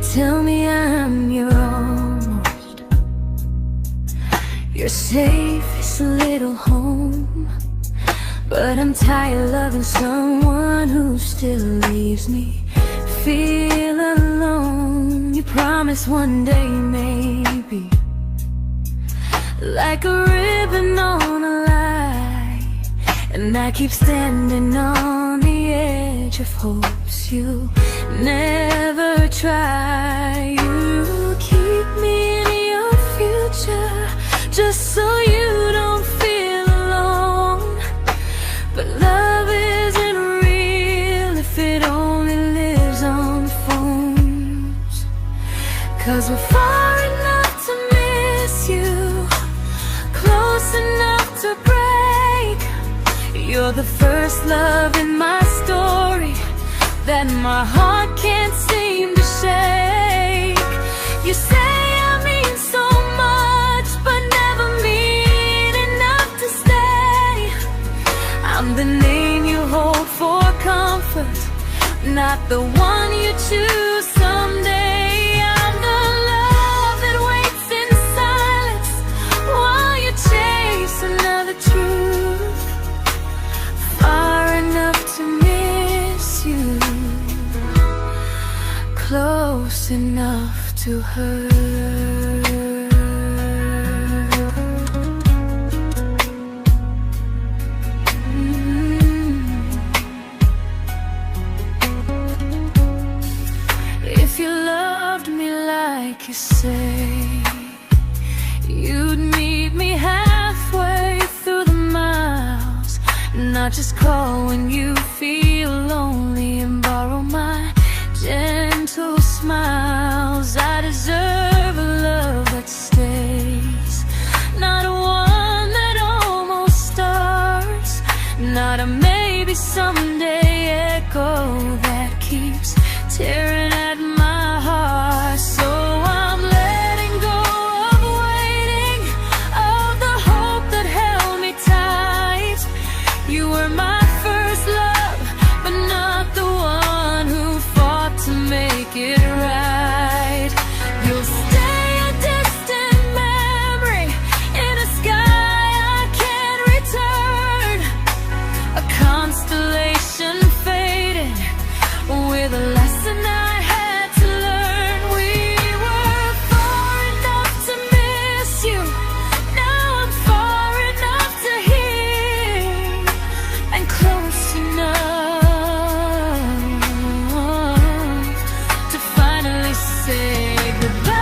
tell me I'm your almost, your safest little home. But I'm tired loving someone who still leaves me feel alone. You promise one day maybe, like a ribbon on a line, and I keep standing on the edge of hopes you never try. You keep me in your future just so you don't feel alone. But love isn't real if it only lives on phones. 'Cause we're far enough to miss you, close enough to break. You're the first love in my story that my heart can't seem to shake. You say I mean so much, but never mean enough to stay. I'm the name you hold for comfort, not the one you choose someday. I'm the love that waits in silence while you chase another truth. Far enough to miss you, close enough to hurt. If you loved me like you say, you'd meet me halfway through the miles, not just call when you feel lonely and borrow my gentle smiles. I deserve a love that stays, not a one that almost starts, not a maybe someday echo that keeps tearing at my heart. So I'm letting go of waiting, of the hope that held me tight. You were my first love, but not the one who fought to make it right. You'll stay a distant memory in a sky I can't return, a constellation faded with a lesson I had to learn. We were far enough to miss you, now I'm far enough to hear, and close enough to finally say goodbye.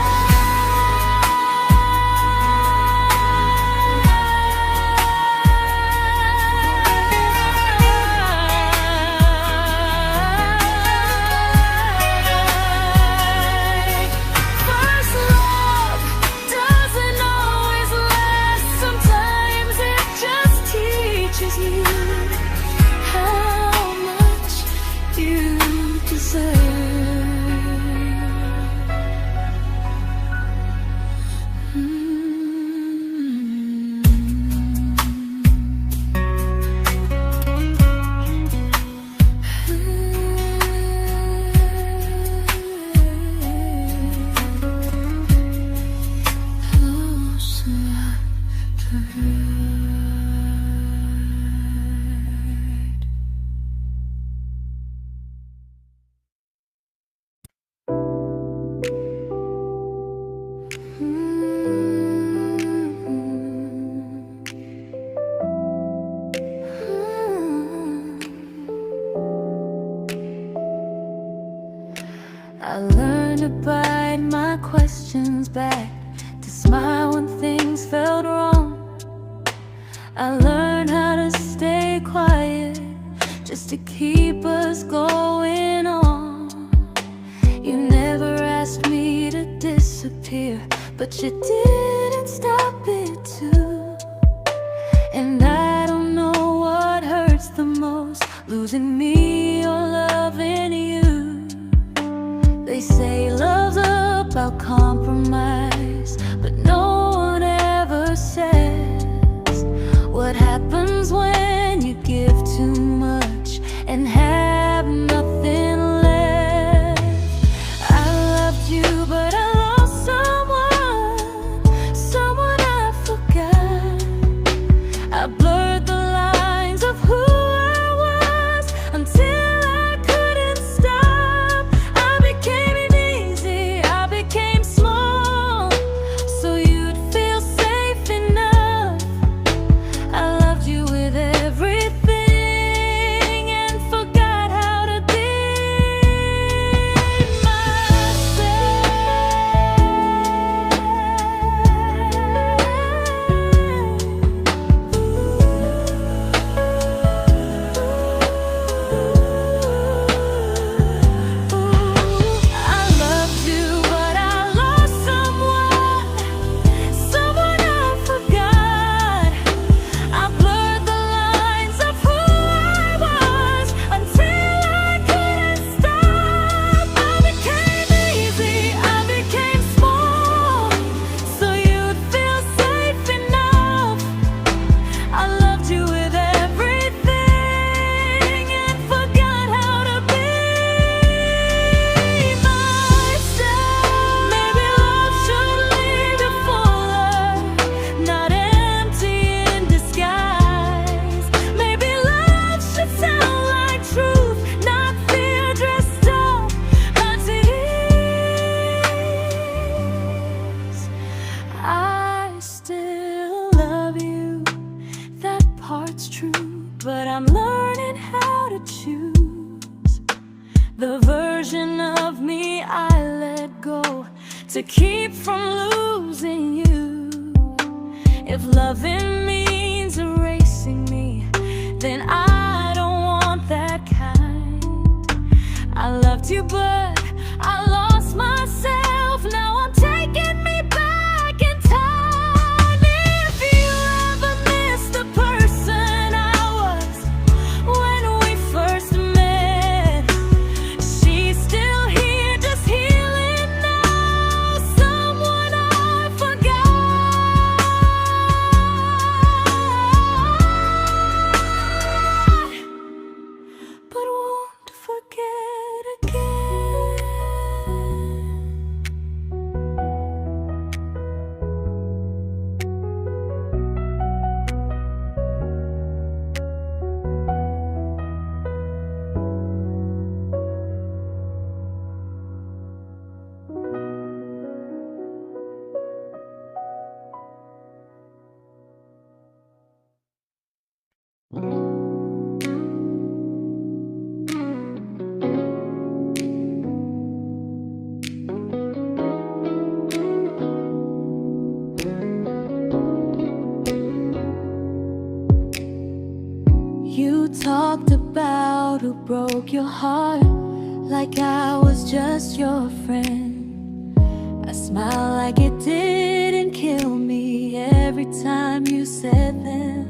First love doesn't always last, sometimes it just teaches you how much you deserve. Close enough to hurt. I learned to bite my questions back, to smile when things felt wrong. I learned how to stay quiet just to keep us going on. You never asked me to disappear, but you didn't stop it too. And I don't know what hurts the most, losing me or loving you. They say love's about compromise, but no one ever says what happens when you give too much and have nothing left. I loved you to keep from losing you. If loving means erasing me, then I don't want that kind. I loved you, but I lost myself. Now I'm taking me back in time. If you ever miss the person I was when we first met, she's still here, just healing now. Someone I forgot, but won't forget again. You talked about who broke your heart, like I was just your friend. I smiled like it didn't kill me every time you said them.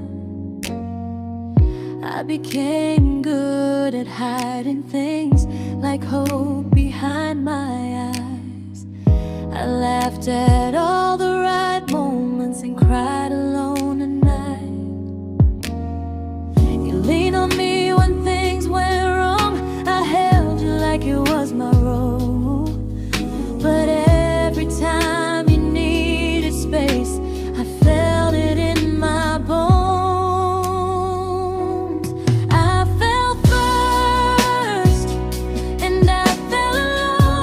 I became good at hiding things like hope behind my eyes. I laughed at all the right moments and cried alone at night. You leaned on me when things went wrong. I held you like it was my role. But every time you needed space, I felt it in my bones. I fell first, and I fell alone.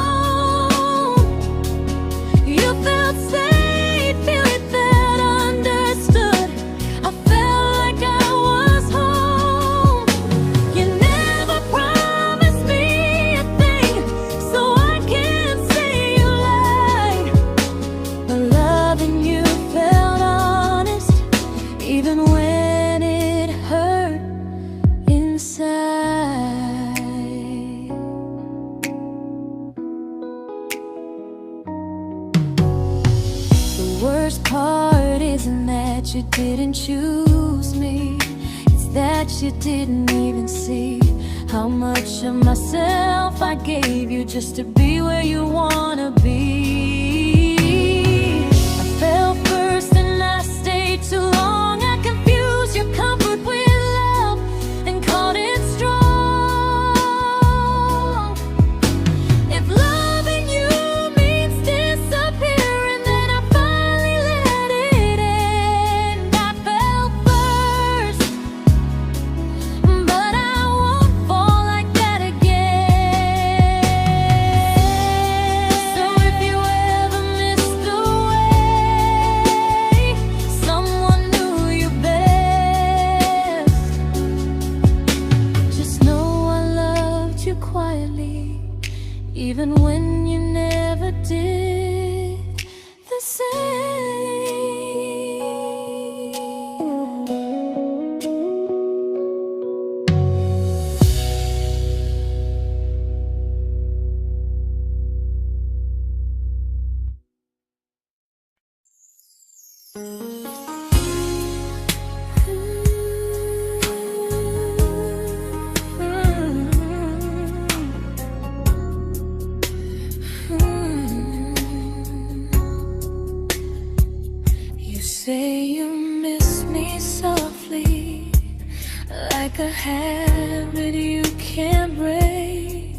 You felt safe, you felt understood. I felt like I was home. You never promised me a thing, so I can't say you lied. But loving you felt honest, even when it hurt inside. The worst part isn't that you didn't choose me, it's that you didn't even see how much of myself I gave you just to be where you wanna be. I fell first and I stayed too long. I confused your comfort with love and called it strong. If loving you means disappearing, then I finally let it end. I fell first, but I won't fall like that again. So if you ever missed the way someone knew you best, just know I loved you quietly, even when you never did the same. You say you miss me softly, like a habit you can't break.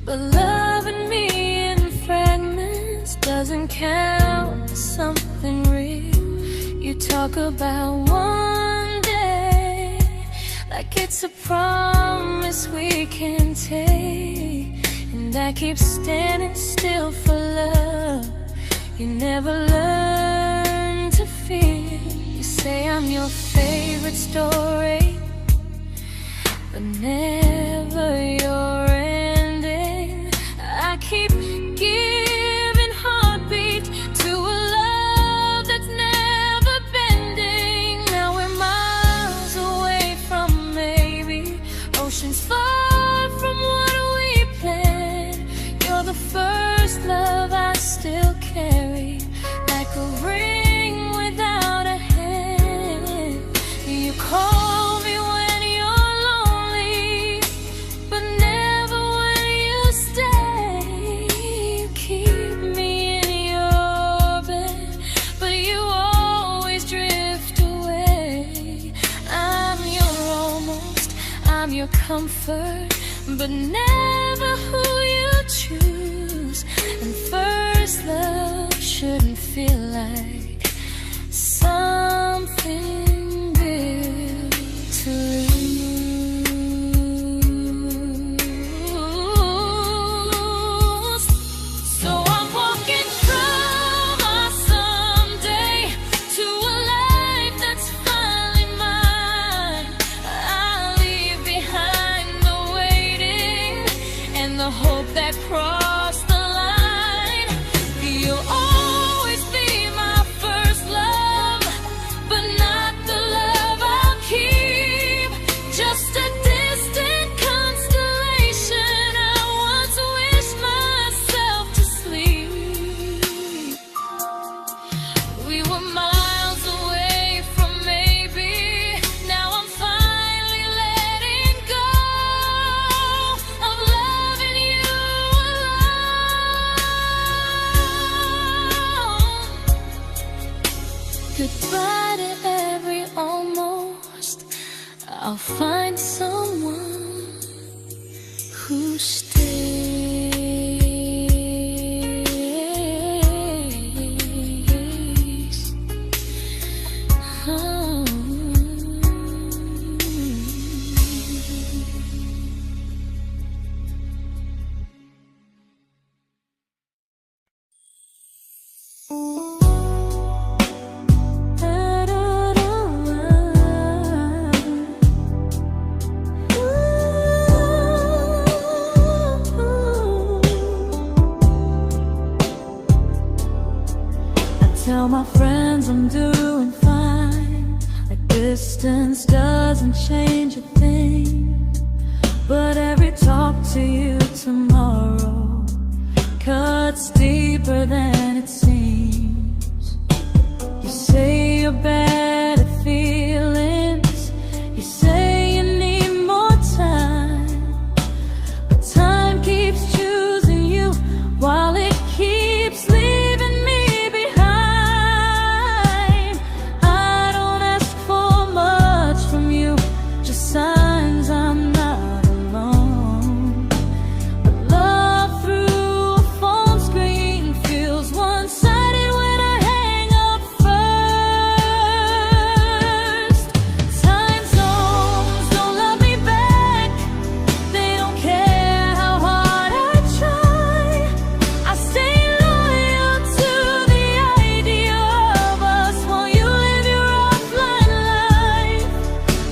But loving me in fragments doesn't count as something real. You talk about one day like it's a promise we can take, and I keep standing still for love. You never learn to feel. You say I'm your favorite story, but never your ending. I keep giving heart comfort, but never who you choose. And first love shouldn't feel like something built to lose. So I'm walking from our someday to a life that's finally mine. I'll leave behind the waiting and the hope that crossed the line. You'll always be my first love, but not the love I'll keep. Just a distant constellation I once wished myself to sleep. We were miles away from maybe. Now I'm finally letting go of loving you alone. Goodbye to every almost. I'll find someone who stays. Oh. Tell my friends I'm doing fine, like distance doesn't change a thing. But every talk to you tomorrow cuts deeper than it seems. You say you're bad at feelings, you say you need more time, but time keeps choosing you while it keeps leaving me behind. I don't ask for much from you, just signs I'm not alone. But love through a phone screen feels one-sided when I hang up first. Time zones don't love me back, they don't care how hard I try. I stay loyal to the idea of us while you live your offline life.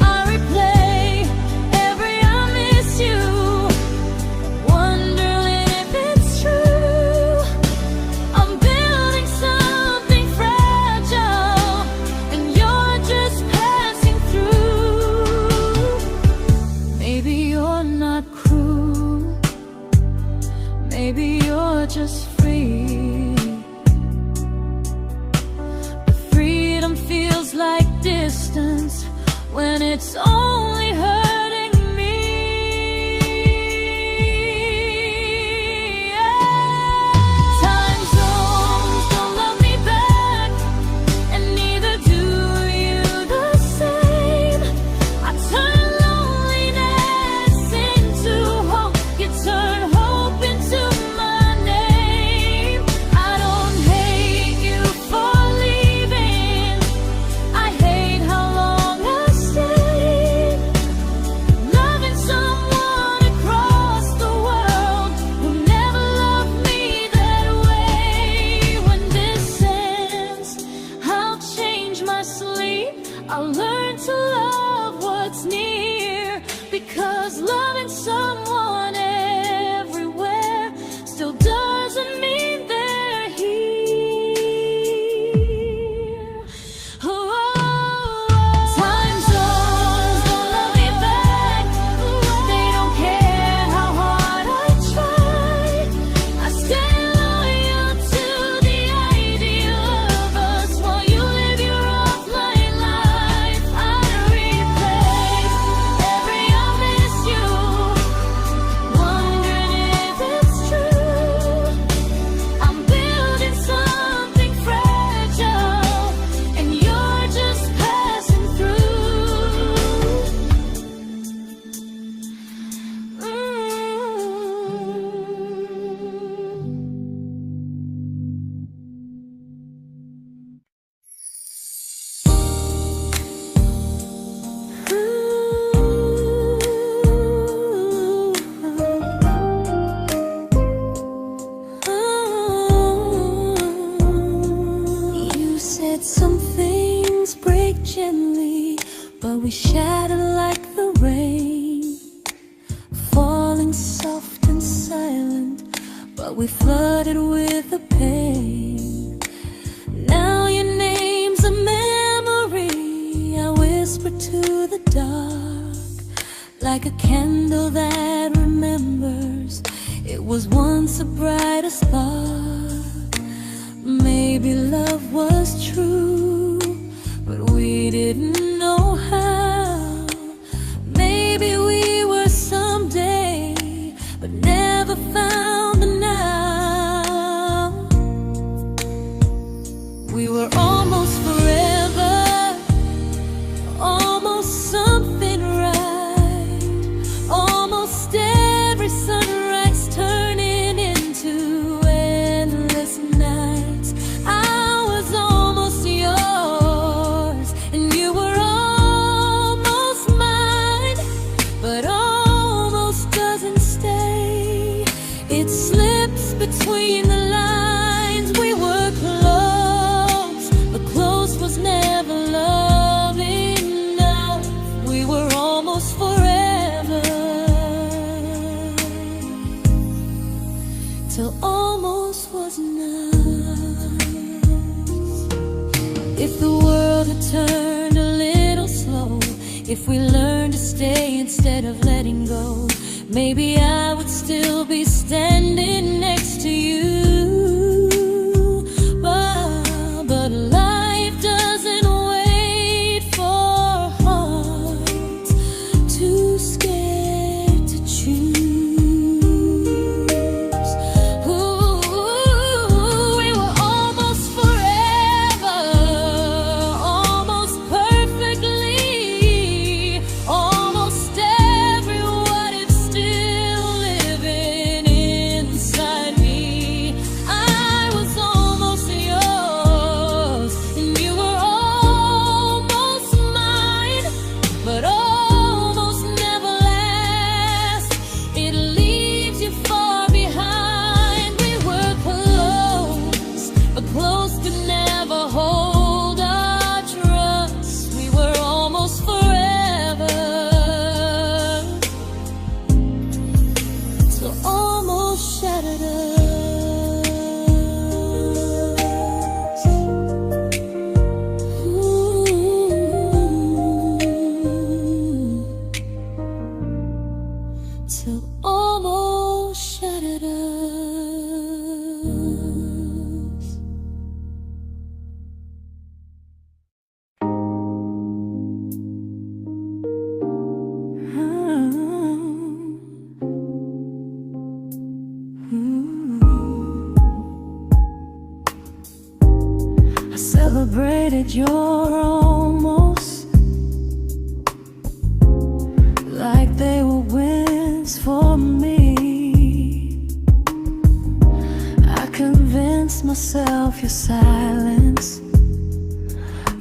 I replay every I miss you, wondering if it's true. I'm building something fragile, and you're just passing through. Maybe you're not cruel, maybe you're just free. But freedom feels like distance when it's only hurting me. Time zones don't love me back, and neither do you the same. I turn loneliness into hope, you turn hope into my name. I don't hate you for leaving, I hate how long I stayed. we shattered like the rain, falling soft and silent, but we flooded with the pain. Now your name's a memory I whisper to the dark, like a candle that remembers it was once a brighter spark. Maybe love was true, but we didn't know how. Maybe we were someday, but never found the now. We were almost forever, almost something right, almost every sunrise turning into endless nights. I was almost yours, and you were almost mine, but almost doesn't stay. It slips between the lines. We were close, but close was never love enough. We were almost forever, till almost was enough. If the world had turned a little slow, if we learned to stay instead of letting go, maybe I would still be standing next to you. But life doesn't wait for hearts too scared to choose. Ooh, we were almost forever, almost perfectly, almost every what if still living inside me. I was almost yours, and you were almost mine, but almost never lasts. It leaves you far behind. We were close, but close could never hold our trust. We were almost forever, till almost shattered us. Ooh, till almost shattered us. I celebrated your almost like they were wins for me. I convinced myself your silence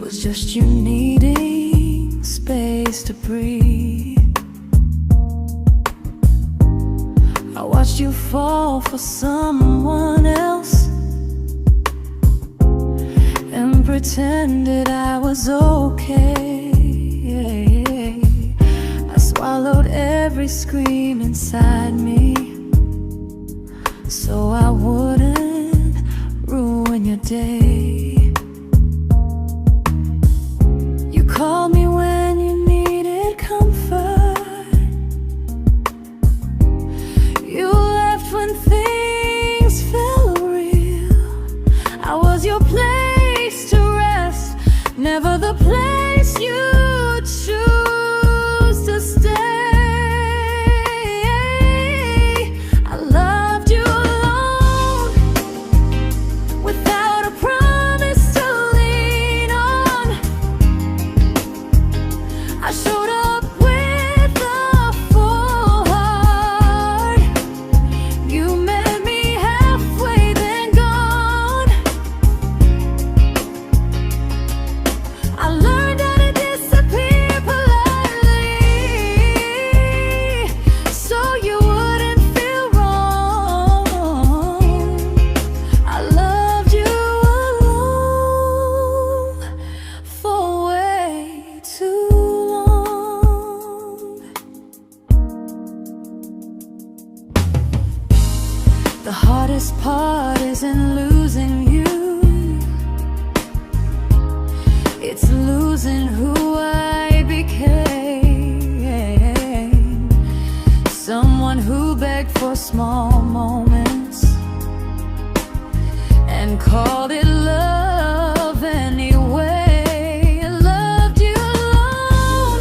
was just you needing space to breathe. I watched you fall for someone else and pretended I was okay. I swallowed every scream inside me so I wouldn't ruin your day. You called me when you needed comfort. You left when things felt real. I was your place to rest, never the place you choose to stay. I loved you alone, without a promise to lean on. I showed up with a full heart. You met me halfway, then gone. I learned heart isn't losing you, it's losing who I became. Someone who begged for small moments and called it love anyway. Loved you alone,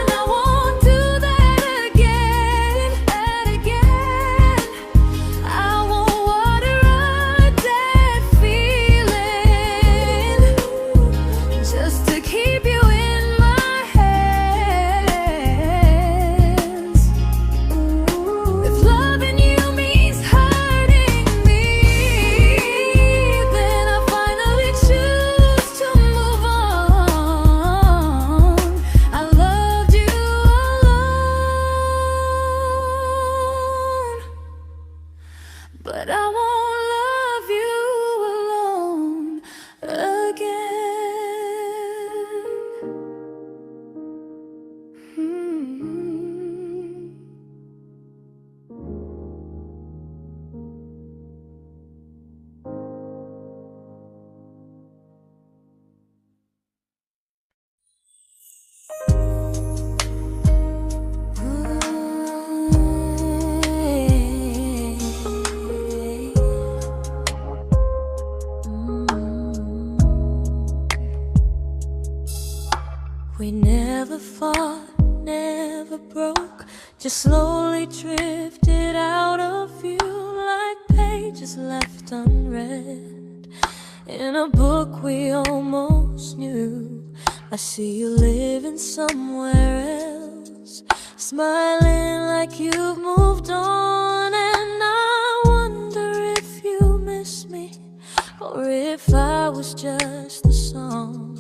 and I won't do that again and again. I won't water a dead feeling just to keep you in my hands. If loving you means hurting me, then I finally choose to move on. I loved you alone, but I won't love you alone again. We never fought, never broke, just slowly drifted out of view like pages left unread in a book we almost knew. I see you living somewhere else, smiling like you've moved on, and I wonder if you miss me or if I was just a song.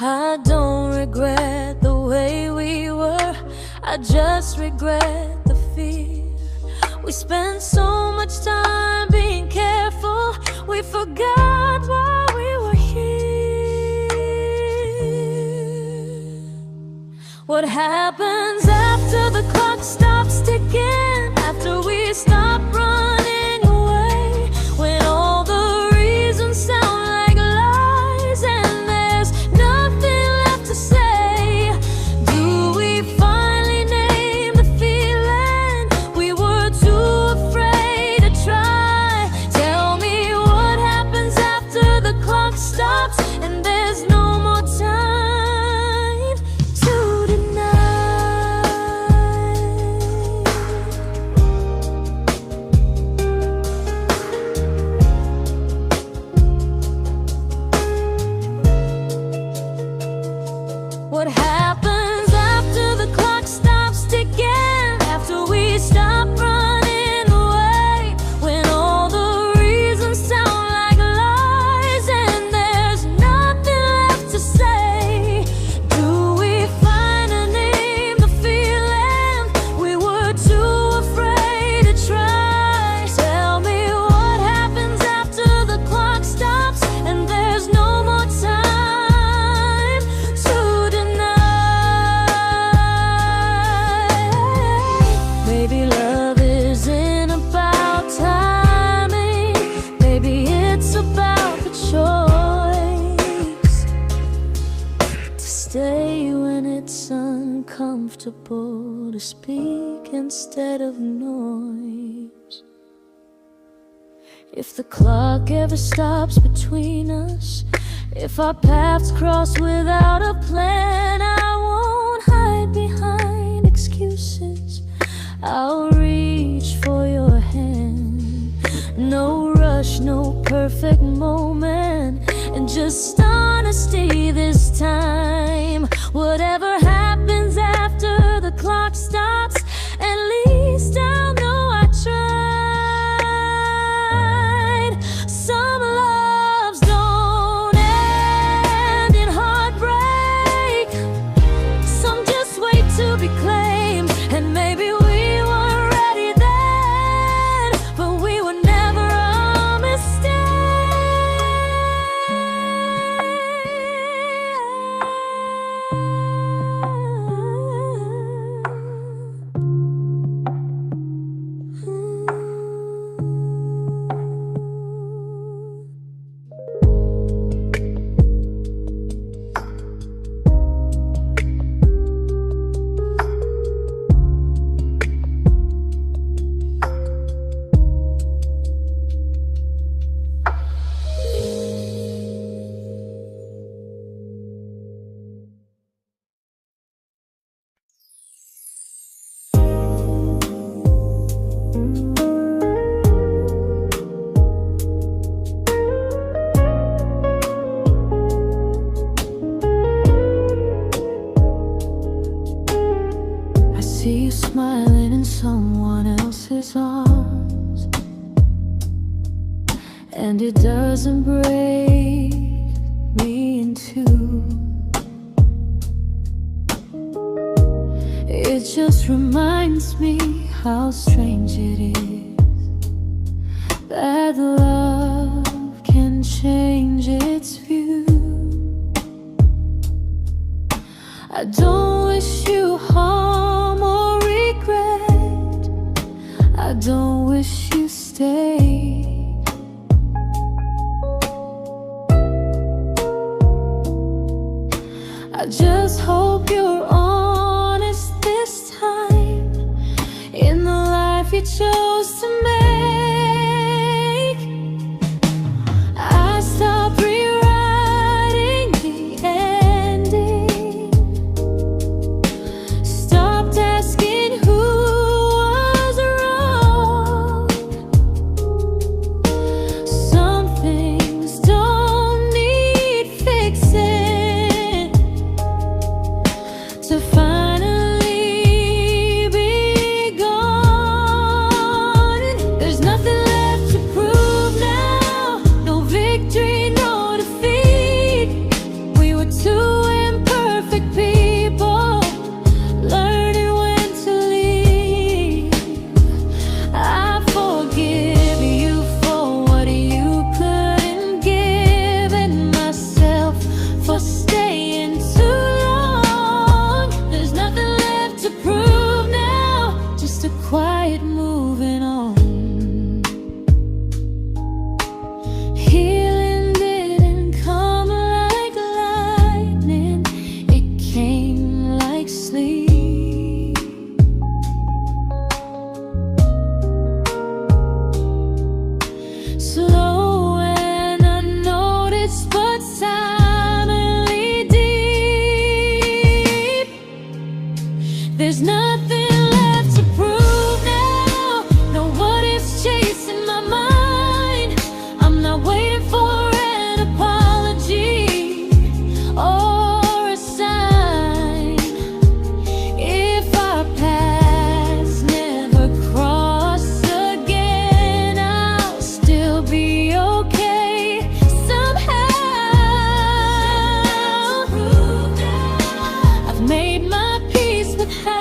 I don't regret the way we were, I just regret the fear. We spent so much time being careful, we forgot why we were here. What happens after the clock stops ticking, after we stop running away, when all the reasons sound like lies and there's nothing left to say? Do we finally name the feeling we were too afraid to try? Tell me what happens after the clock stops and there's no more time to deny. What happens after the clock stops ticking, after we stop running away, when all the reasons sound like lies and there's nothing left to say? Do we finally name the feeling we were too afraid to try? Tell me what happens after the clock stops and there's no more time to deny. Maybe love isn't about timing, maybe it's about the choice to stay when it's uncomfortable, to speak instead of noise. If the clock ever stops between us, if our paths cross without a plan, I won't hide behind excuses, I'll reach for your hand. No rush, no perfect moment, and just honesty this time. Whatever happens after the clock stops, at least I'll know I tried. Some loves don't end in heartbreak, some just wait to be claimed, and maybe we weren't ready then, but we were never a mistake. and it doesn't break me in two. It just reminds me how strange it is that love can change its view. I don't wish you harm or regret. I don't wish you stay. I just hope you're honest this time in the life you chose to make. I stopped rewriting the ending, stopped asking who was wrong. Some things don't need fixing to finally be gone. There's nothing left to prove now, no victory, no defeat. We were two imperfect people, learning when to leave. I forgive you for what you couldn't give, and myself for staying too long. There's nothing left to prove now, just a quiet moving on. Healing didn't come like lightning, it came like sleep. Slow and unnoticed, but silently deep. There's nothing left to prove now, no what ifs chasing my mind. I'm not waiting for an apology or a sign. If our paths never cross again, I'll still be okay somehow. I've made my peace with how.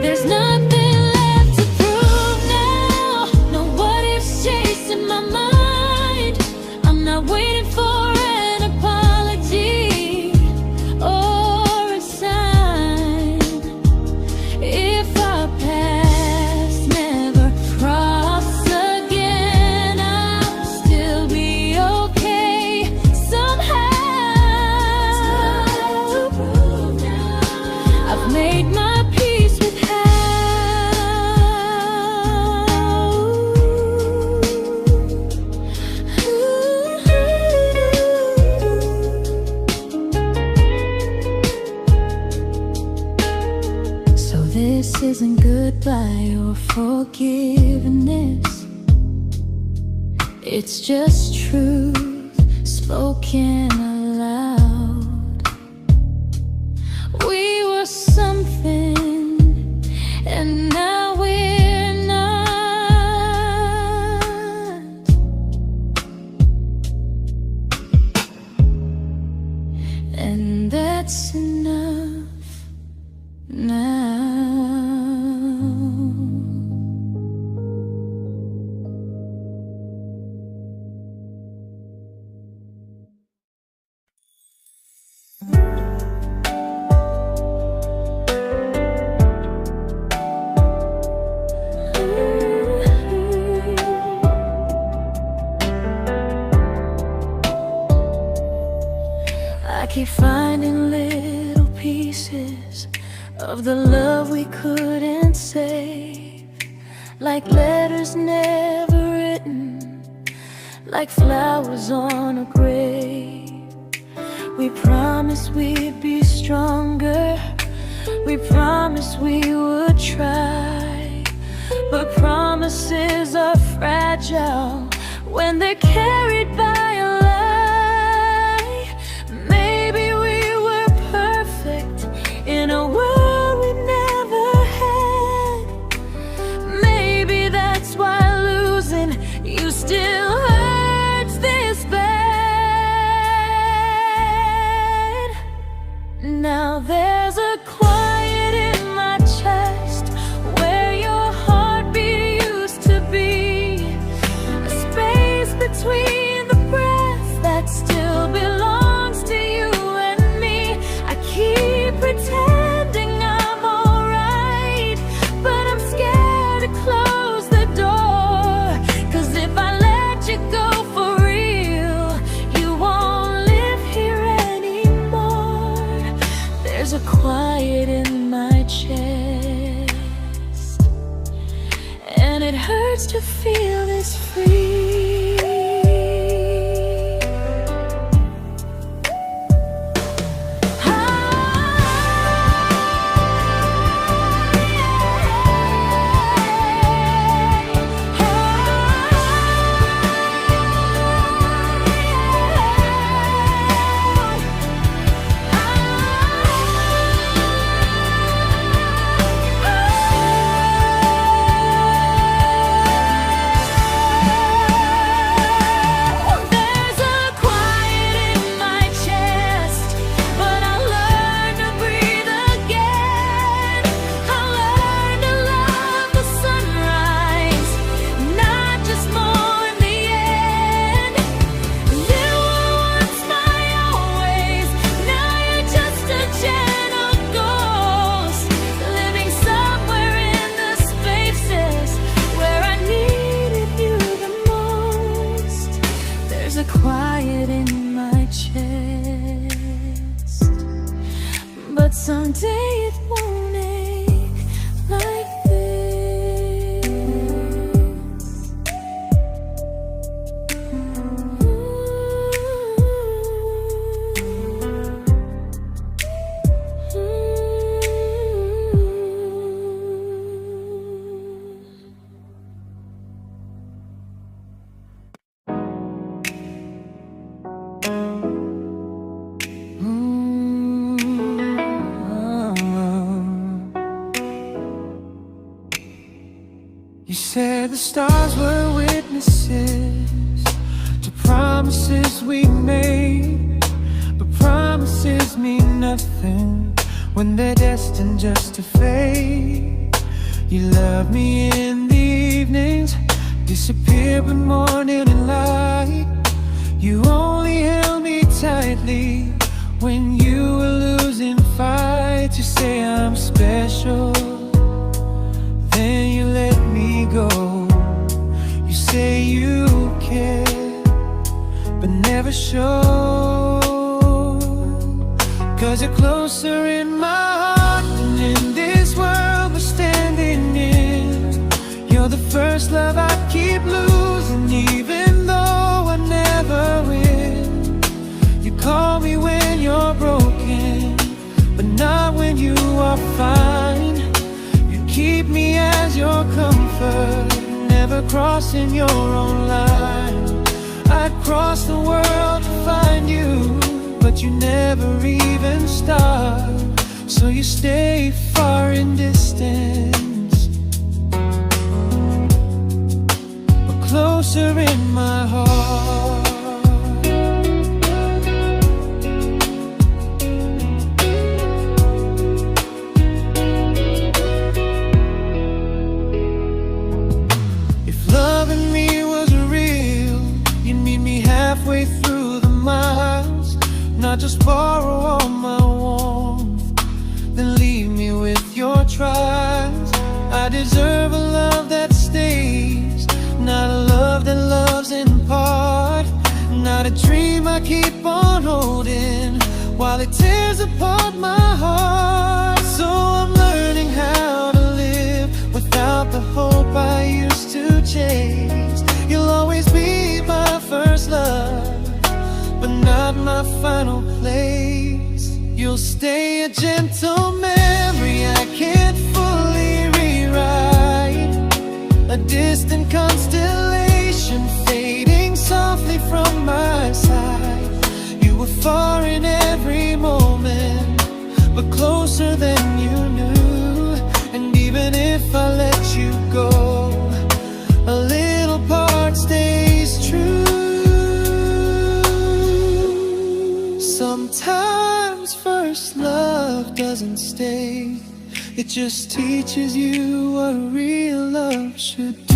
There's nothing left to prove now, no what ifs chasing my mind. I'm not waiting for an apology or a sign. If our paths never cross again, I'll still be okay somehow. I've made my peace with how. So this isn't goodbye or forgiveness, it's just truth spoken aloud. We were something, and now we're not. And that's enough now. I keep finding little pieces of the love we couldn't save, like letters never written, like flowers on a grave. We promised we'd be stronger, We promised we would try, but promises are fragile when they're carried by a lie. Maybe we were perfect in a world we never had. Maybe that's why losing you still hurts this bad. Now there's a quiet in my chest where your heartbeat used to be, a space between the breaths that still belongs to you and me. I keep pretending I'm alright, but I'm scared to close the door, 'cause if I let you go for real, you won't live here anymore. There's a quiet in my chest, and it hurts to feel this free. Quiet in my chest, but someday it won't ache like this. You said the stars were witnesses to promises we made, but promises mean nothing when they're destined just to fade. You love me in the evenings, disappear when morning and light. You only held me tightly when you were losing fights. You say I'm special, then you let me go. You say you care, but never show, 'cause you're closer in my heart than in this world we're standing in. You're the first love I keep losing, even though I never win. You call me when you're broken, but not when you are fine. Keep me as your comfort, never crossing your own line. I'd cross the world to find you, but you never even start. So you stay far in distance, but closer in my heart. Halfway through the miles, not just borrow all my warmth, then leave me with your trials. I deserve a love that stays, not a love that loves in part, not a dream I keep on holding while it tears apart my heart. So I'm learning how to live without the hope I used to chase. You'll always be my first love, but not my final place. You'll stay a gentle memory mistake. It just teaches you what real love should do.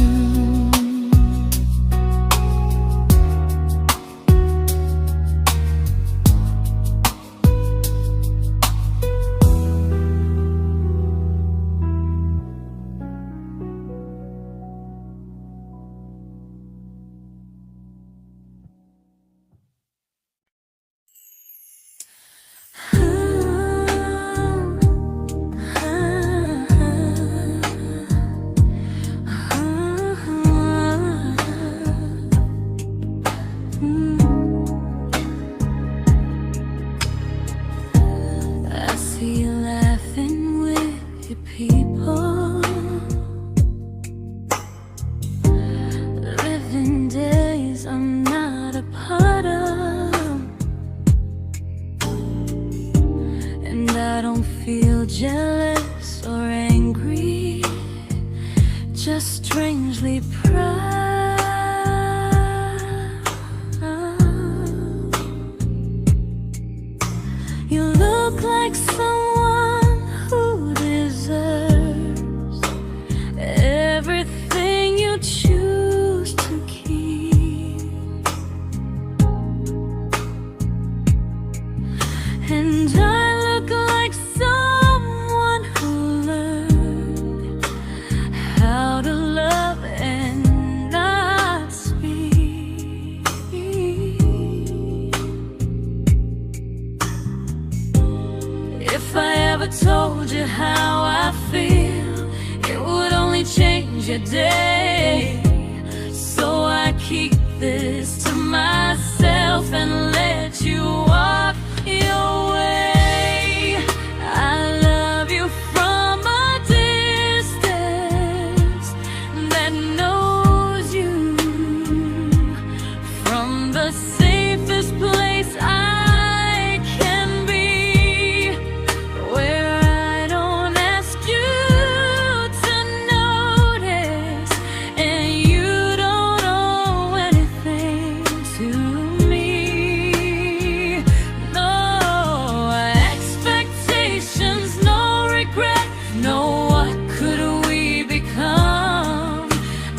Jealous or angry, just strangely proud. You look like someone who deserves everything you choose to keep. And I look like someone who learned how to love and not speak. If I ever told you how I feel, it would only change your day. So I keep this to myself and let you walk your way. I love you from a distance that knows you, from the safest place I can be, where I don't ask you to notice and you don't owe anything to me. No expectations, no regret, no what could we become.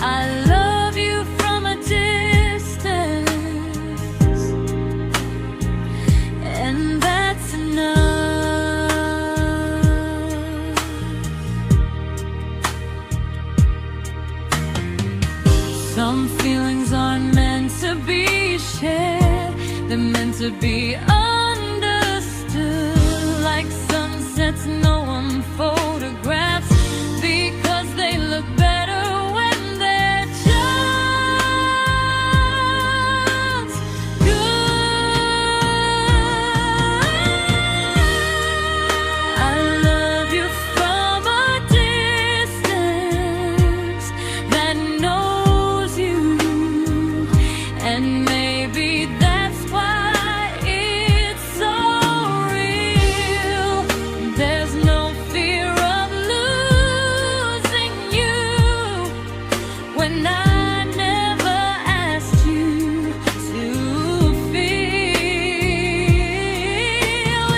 I love you from a distance, and that's enough. Some feelings aren't meant to be shared, they're meant to be understood. Like sunsets no one photographs, because they look better when they're just good. I love you from a distance that knows you, and maybe that's why it's so real. There's no fear of losing you when I never asked you to feel.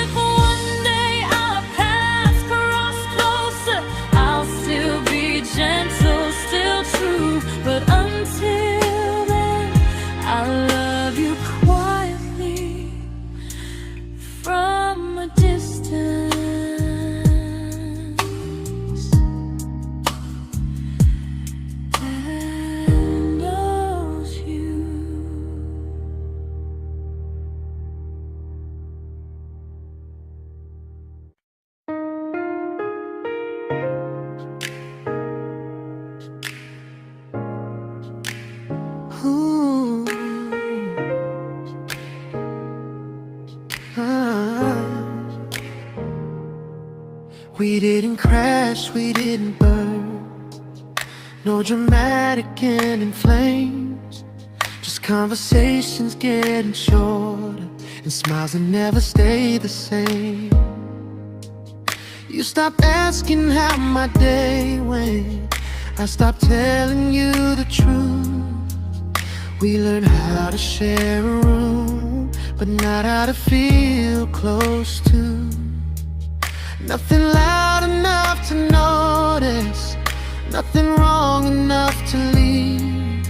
If one day our paths cross closer, I'll still be gentle, still true. But until then, I love you quietly from a distance that knows you. Ooh. Ah. We didn't crash, we didn't burn, no dramatic end in flames, just conversations getting shorter and smiles that never stay the same. You stopped asking how my day went, I stopped telling you the truth. We learned how to share a room, but not how to feel close to. Nothing loud enough to notice, nothing wrong enough to leave.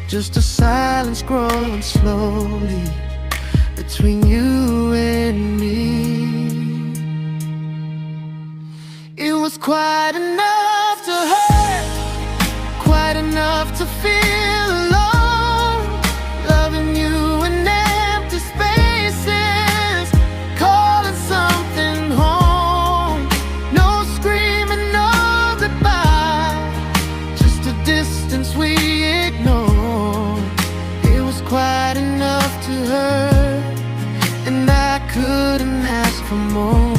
Just a silence growing slowly between you and me. It was quite enough to hurt, quite enough to feel alone. Loving you in empty spaces, calling something home. No screaming, no goodbye, just a distance we ignored. It was quite enough to hurt, and I couldn't ask for more.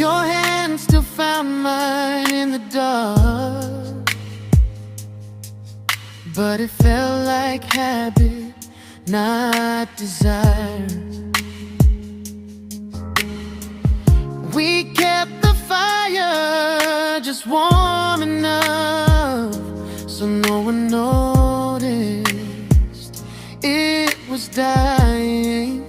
Your hand still found mine in the dark, but it felt like habit, not desire. We kept the fire just warm enough so no one noticed it was dying.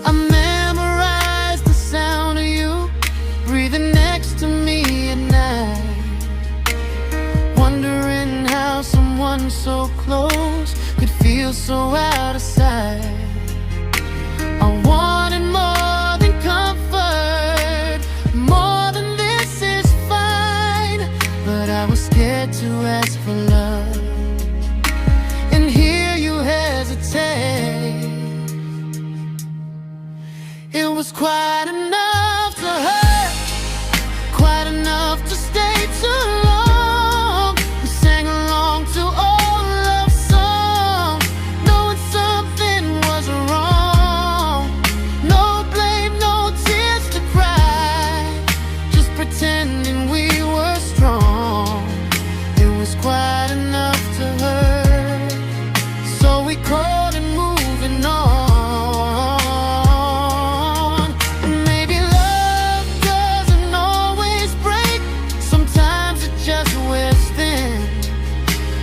I memorized the sound of you breathing next to me at night, wondering how someone so close could feel so out of sight. I wanted more than comfort, more than this is fine, but I was scared to ask for love and hear you hesitate. It was quite enough to hurt, quite enough to stay too long. We sang along to old love songs, knowing something was wrong. No blame, no tears to cry, just pretending we were strong. It was quite enough to hurt, so we called and moving on.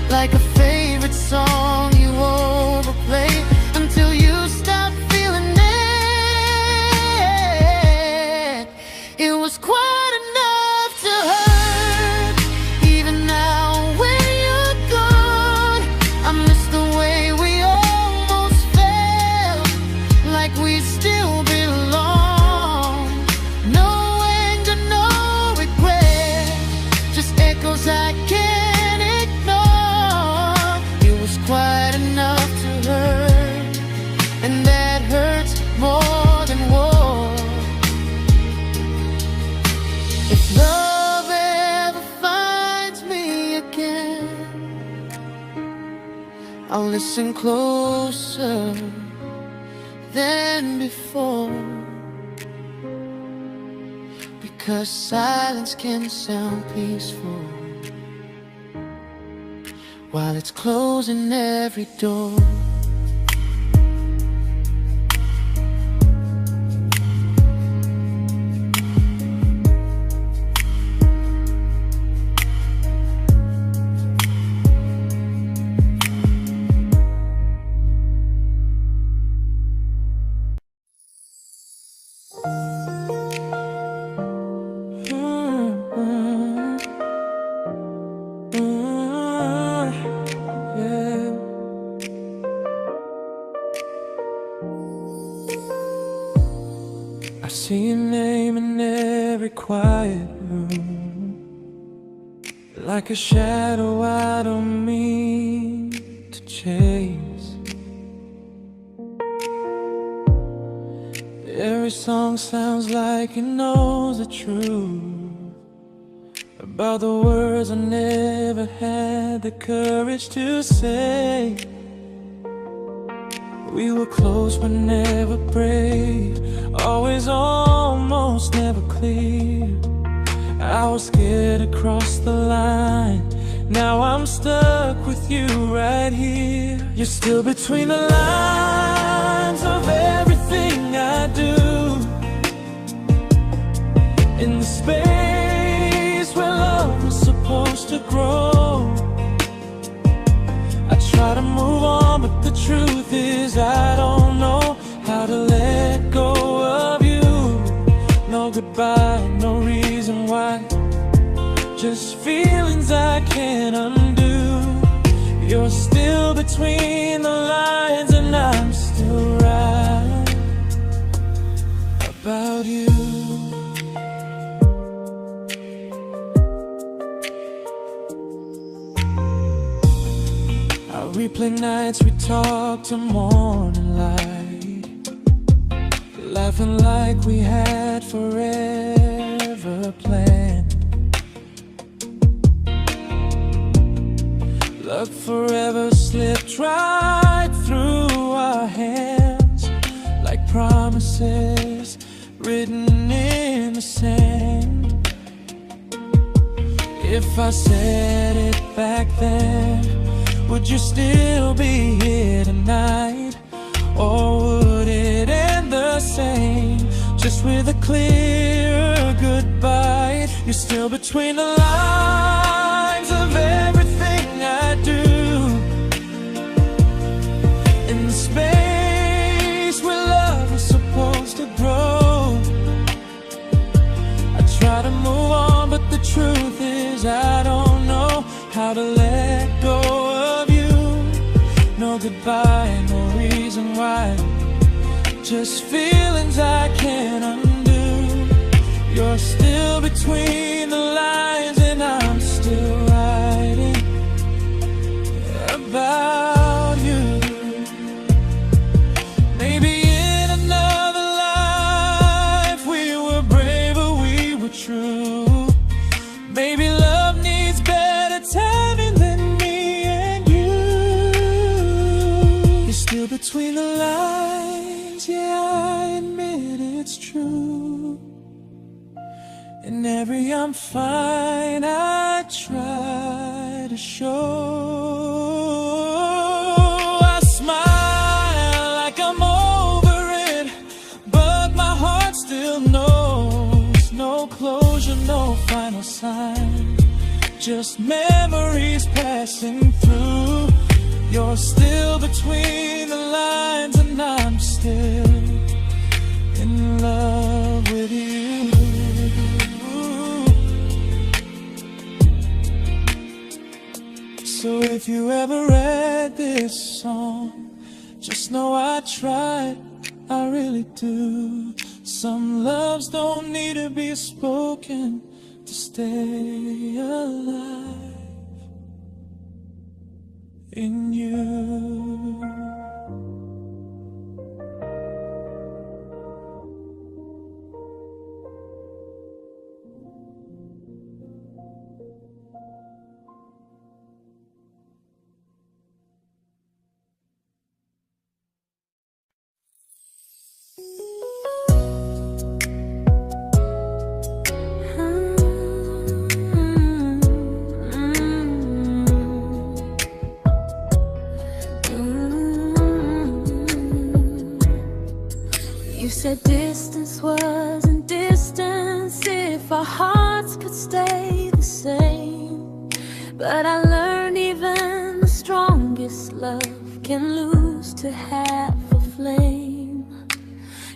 Like a favorite song you overplay until you stop feeling it. It was quite enough to hurt. Even now when you're gone, I miss the way we almost felt, like we still belong. No anger, no regret, just echoes I can't ignore. Quite enough to hurt, and that hurts more than war. If love ever finds me again, I'll listen closer than before, because silence can sound peaceful while it's closing every door. I see your name in every quiet room, like a shadow I don't mean to chase. Every song sounds like it knows the truth about the words I never had the courage to say. We were close but never brave, always almost never clear. I was scared to cross the line, now I'm stuck with you right here. You're still between the lines of everything I do, in the space where love was supposed to grow. I try to move on, but the truth is I don't know between the lines, and I'm still right about you. I replay nights we talk till morning light, laughing like we had forever planned. Luck forever slipped right through our hands, like promises written in the sand. If I said it back then, would you still be here tonight? Or would it end the same, just with a clear goodbye? You're still between the lines of everything I do, in the space where love was supposed to grow. I try to move on, but the truth is I don't know how to let go of you. No goodbye, no reason why, just feelings I can't undo. You're still between the lines, and I'm still writing about you. Maybe in another life we were braver, we were true. Maybe love needs better timing than me and you. You're still between the lines, yeah, I admit it's true. In every I'm fine I try to show. I smile like I'm over it, but my heart still knows. No closure, no final sign, just memories passing through. You're still between the lines, and I'm still in love with you. So if you ever read this song, just know I tried, I really do. Some loves don't need to be spoken to stay alive in you. You said distance wasn't distance if our hearts could stay the same. But I learned even the strongest love can lose to half a flame.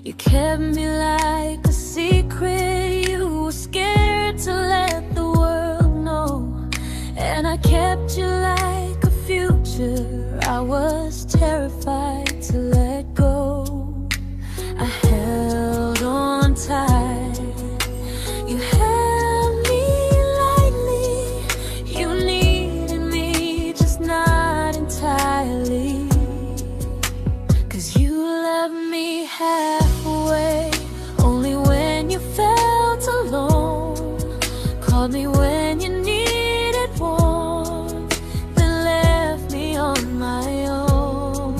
You kept me like a secret, you were scared to let the world know. And I kept you like a future, I was terrified to let go. I held on tight, you held me lightly. You needed me, just not entirely. 'Cause you left me halfway, only when you felt alone. Called me when you needed warmth, then left me on my own.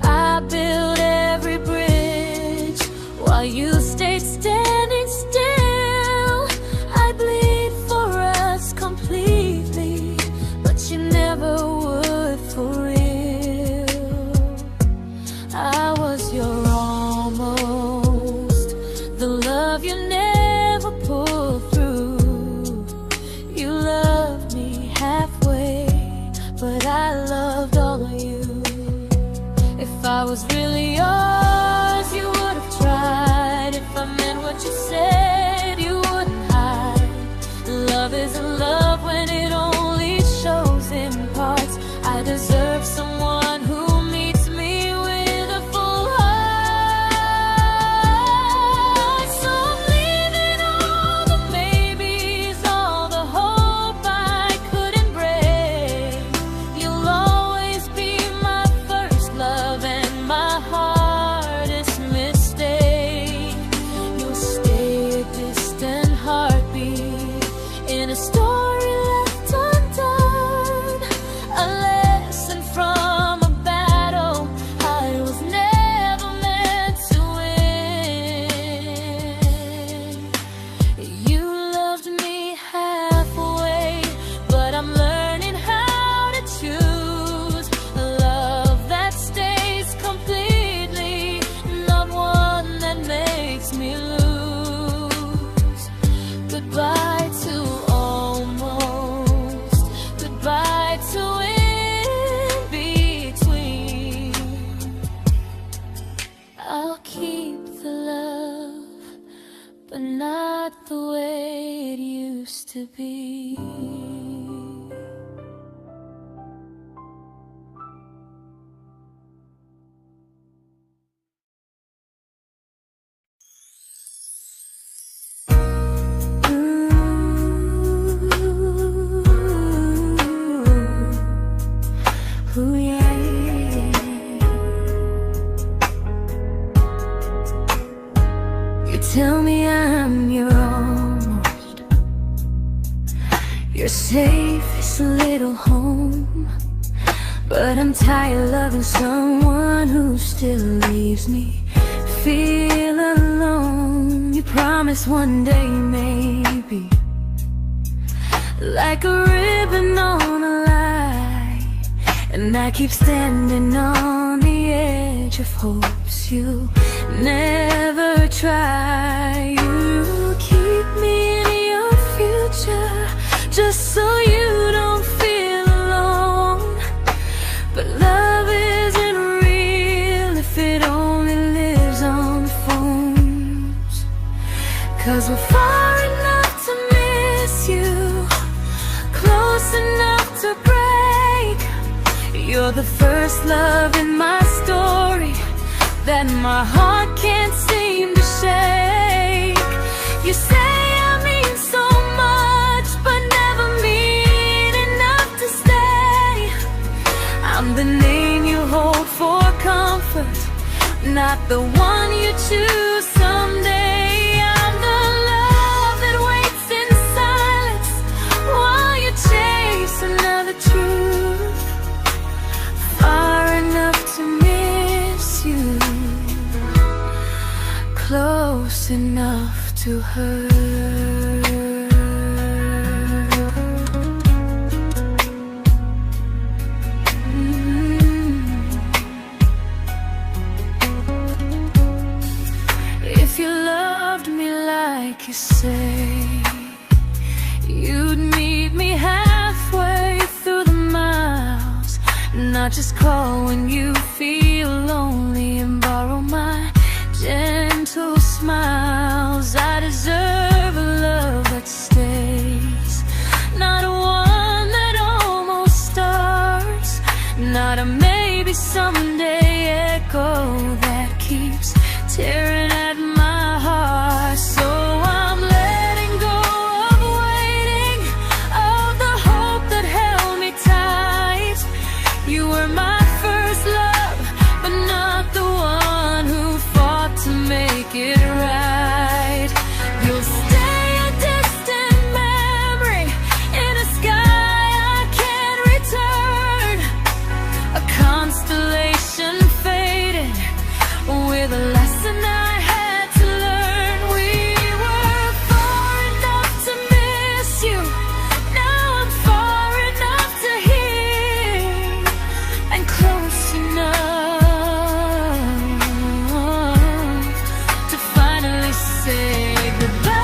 I built every bridge while you stayed standing still. I bleed for us completely, but you never would for real. I was your almost, the love you never pulled through. You loved me halfway, but I loved all of you. If I was really yours, you would have tried. If I meant what you said, you wouldn't hide. Love isn't love when it only shows in parts. I deserve someone but not the way it used to be. Ooh, yeah, yeah. You tell me I'm your almost, your safest little home, but I'm tired loving someone who still leaves me feel alone. You promise one day maybe, like a ribbon on a line, and I keep standing on the edge of hopes you never try. You keep me in your future just so you don't feel alone. But love isn't real if it only lives on the phones. 'Cause we're far enough to miss you, close enough to break. You're the first love in my story that my heart can't seem to shake. You say I mean so much, but never mean enough to stay. I'm the name you hold for comfort, not the one you choose someday. I'm the love that waits in silence while you chase another truth. Far enough to miss you, close enough to hurt. If you loved me like you say, you'd meet me halfway through the miles, not just call when you feel lonely and borrow my gentle smiles. I deserve a love that stays, not a one that almost starts, not a maybe someday echo that keeps tearing at my heart. So I'm letting go of waiting, of the hope that held me tight. You were my first love, but not the one who fought to make it right. You'll stay a distant memory in a sky I can't return, a constellation faded with a lesson I had to learn. We were far enough to miss you, now I'm far enough to hear, and close enough to finally say goodbye.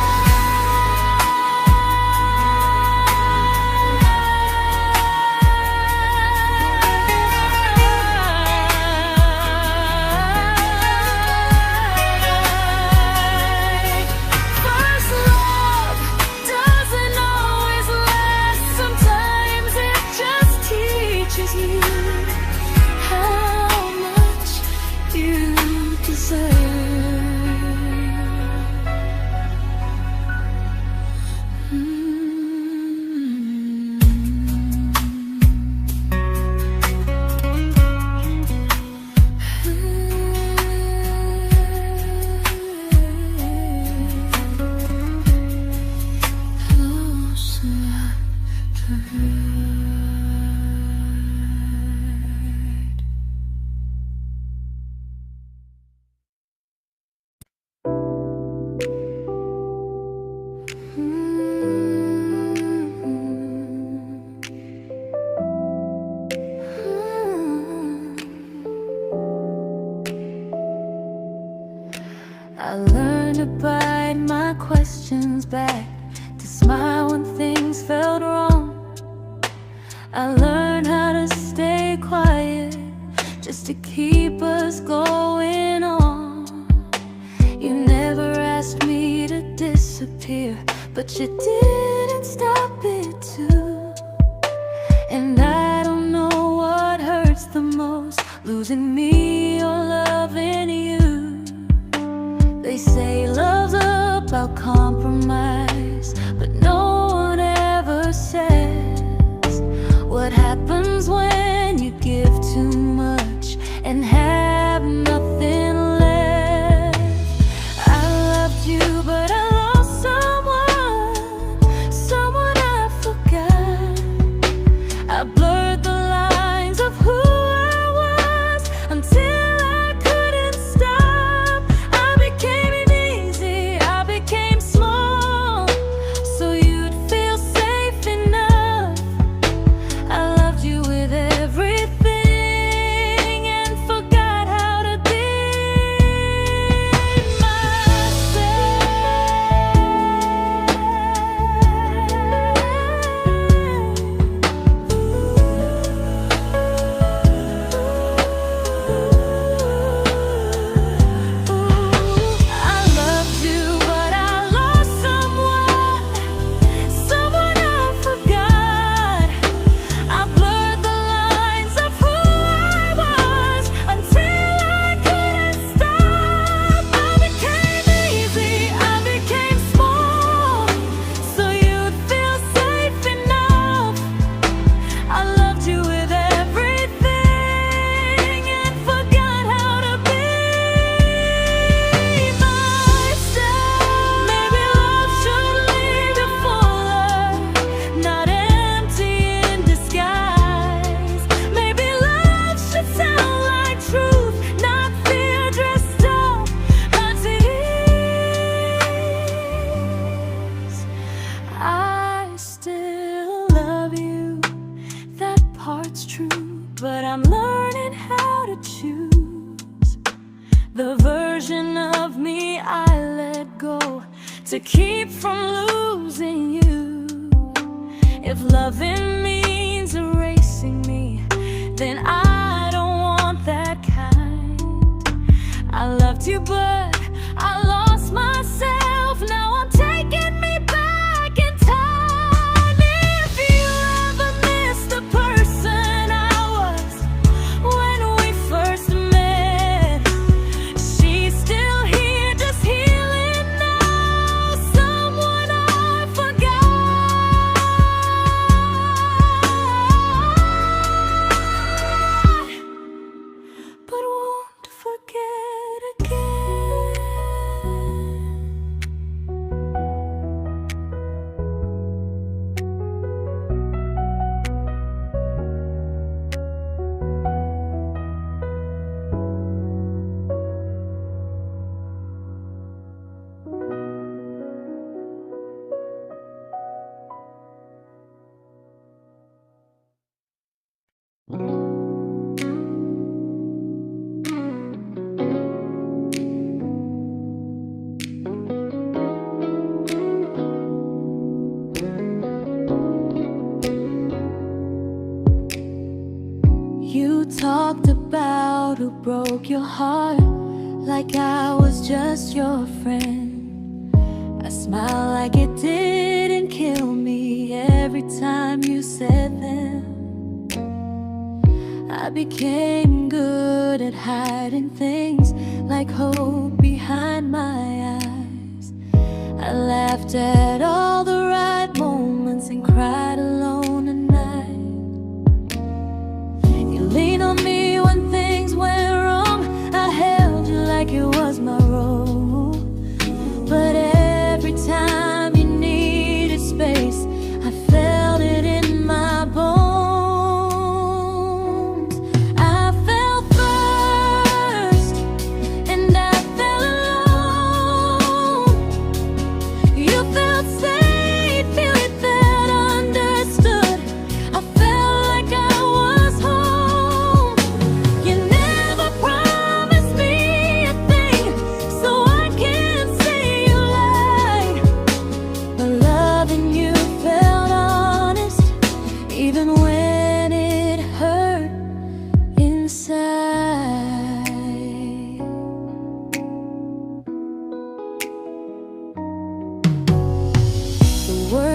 First love doesn't always last, sometimes it just teaches you how much you deserve. Close enough to hurt. I learned to bite my questions back, to smile when things felt wrong. I learned how to stay quiet just to keep us going on. You never asked me to disappear, but you didn't stop it too. And I don't know what hurts the most, losing me or loving you. They say love's about compromise, but no one ever says what happens when you give too much and have nothing left. I loved you, but I lost someone I forgot. I blurred the lines of who I was until I couldn't stop. I became easy, I became small, so you'd feel safe enough. I loved you with everything and forgot how to be but I'm learning how to choose the version of me I let go to keep from losing you. If loving means erasing me, then I don't want that kind. I loved you, but I lost myself. Now I'm taking me back in time. If you ever miss the person I was when we first met, she's still here, just healing now. Someone I forgot, but won't forget again. You talked about who broke your heart, like I was just your friend. I smile like it didn't kill me every time you said them. I became good at hiding things like hope behind my eyes. I laughed at all the right moments and cried alone at night. You leaned on me when things went wrong. I held you like it was my role. But every time you needed space, I felt it in my bones. I fell first, and I fell alone. You felt safe.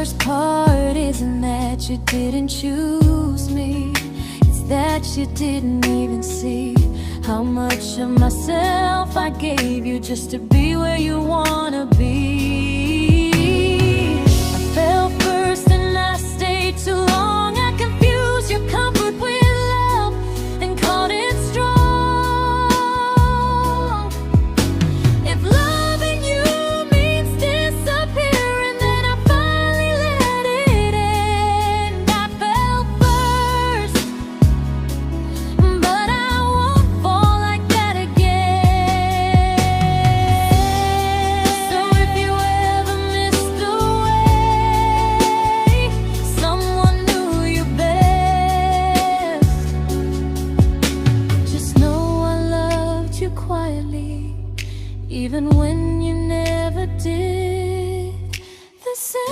worst part isn't that you didn't choose me, it's that you didn't even see how much of myself I gave you just to be where you wanna be. I fell first and I stayed too long. I confused your comfort with love and called it strong. If loving you means disappearing, then I finally let it end. I fell first, but I won't fall like that again. So if you ever missed the way someone knew you best, just know I loved you quietly, even when you never did the same.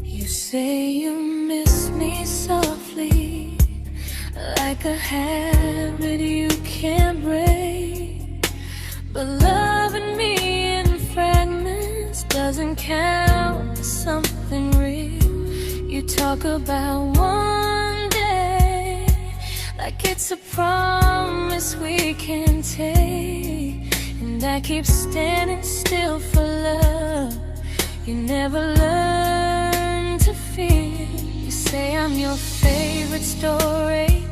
You say you miss me softly, like a habit you can't break. But loving me in fragments doesn't count as something real. You talk about one day like it's a promise we can take, and I keep standing still for love. You never learn to feel. You say I'm your favorite story,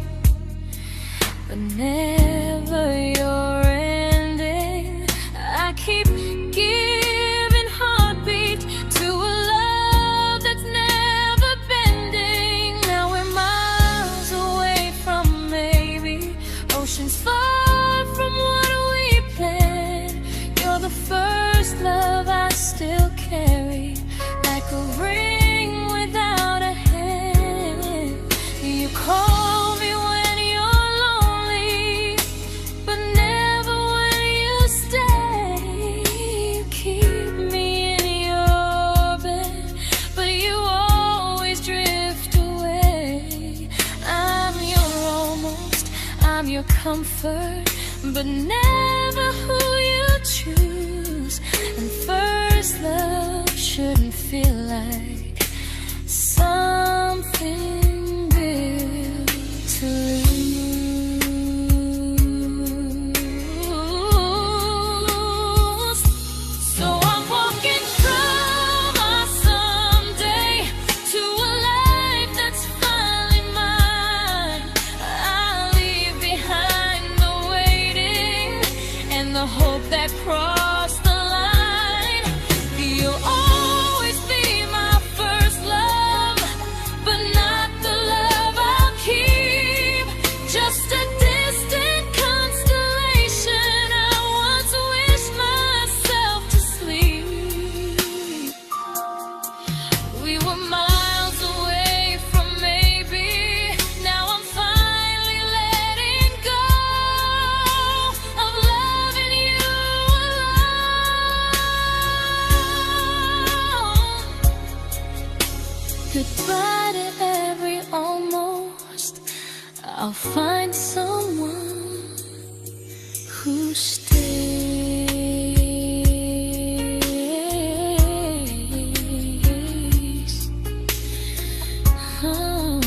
but never your ending. I keep giving heartbeat to a love that's never bending. Now we're miles away from maybe oceans far from what we planned. You're the first love I still carry, like a ring without a hand. You call me when you're lonely, but never when you stay. You keep me in your bed, but you always drift away. I'm your almost, I'm your comfort, but never who you choose. And first love shouldn't feel like something built to lose. So I'm walking from my someday to a life that's finally mine. I'll leave behind the waiting and the hope that crossed the line. You'll always be my first love, but not the love I'll keep. Just a distant constellation I once wished myself to sleep. We were miles away from maybe. Now I'm finally letting go of loving you alone. Goodbye to every almost. I'll find someone who stays. Oh.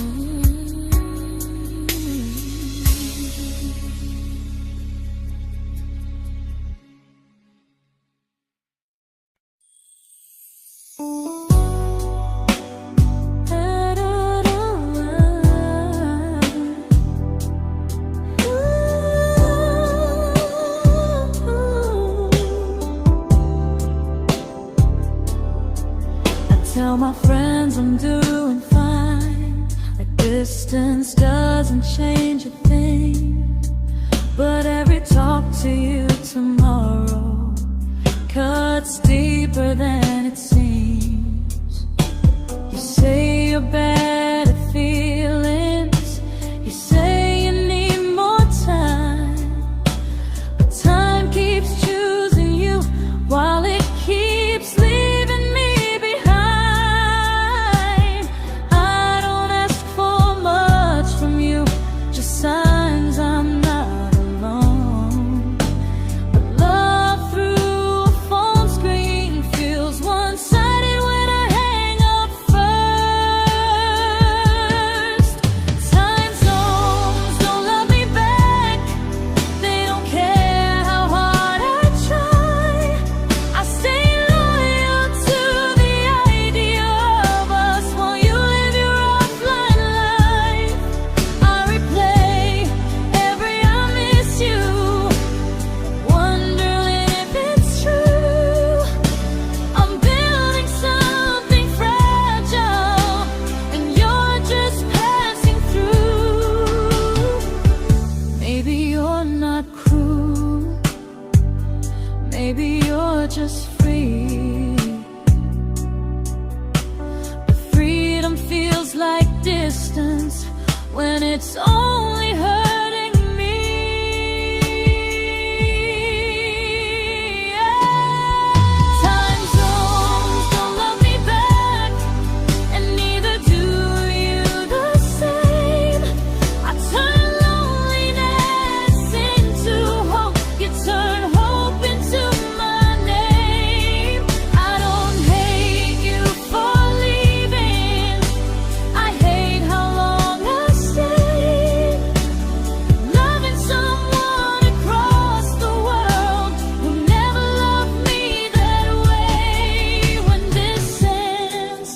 Tell my friends I'm doing fine, like distance doesn't change a thing. But every talk to you tomorrow cuts deeper than it seems. your better feelings. You say you need more time, but time keeps choosing you while it keeps leaving me behind. I don't ask for much from you, just signs I'm not alone. But love through a phone screen feels one-sided when I hang up first. Time zones don't love me back, they don't care how hard I try. I stay loyal to the idea of us while you live your offline life. I replay every I miss you, wondering if it's true. I'm building something fragile, and you're just passing through. Maybe you're not cruel, maybe you're just free. But freedom feels like distance when it's only hurting me. Time zones don't love me back, and neither do you the same. I turn loneliness into hope, you turn hope into my name. I don't hate you for leaving, I hate how long I stayed. Loving someone across the world who never loved me that way. When this ends,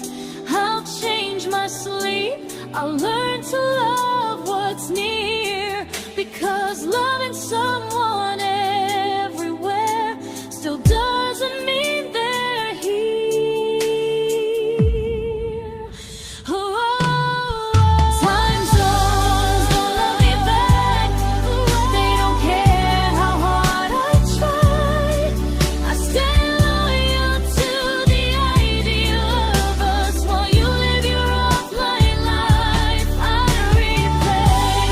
I'll change my sleep, I'll learn to love what's near, because loving someone everywhere still doesn't mean they're here. Time zones don't love me back, they don't care how hard I try. I stay loyal to the idea of us while you live your offline life. I replay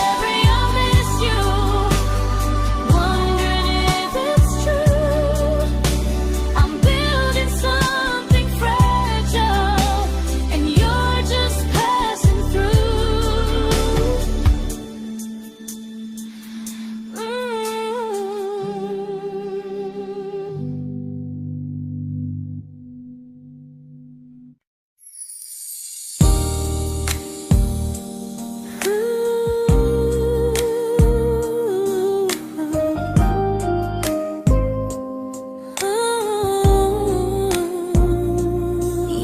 every I miss you, wondering if it's true. I'm building something fragile, and you're just passing through.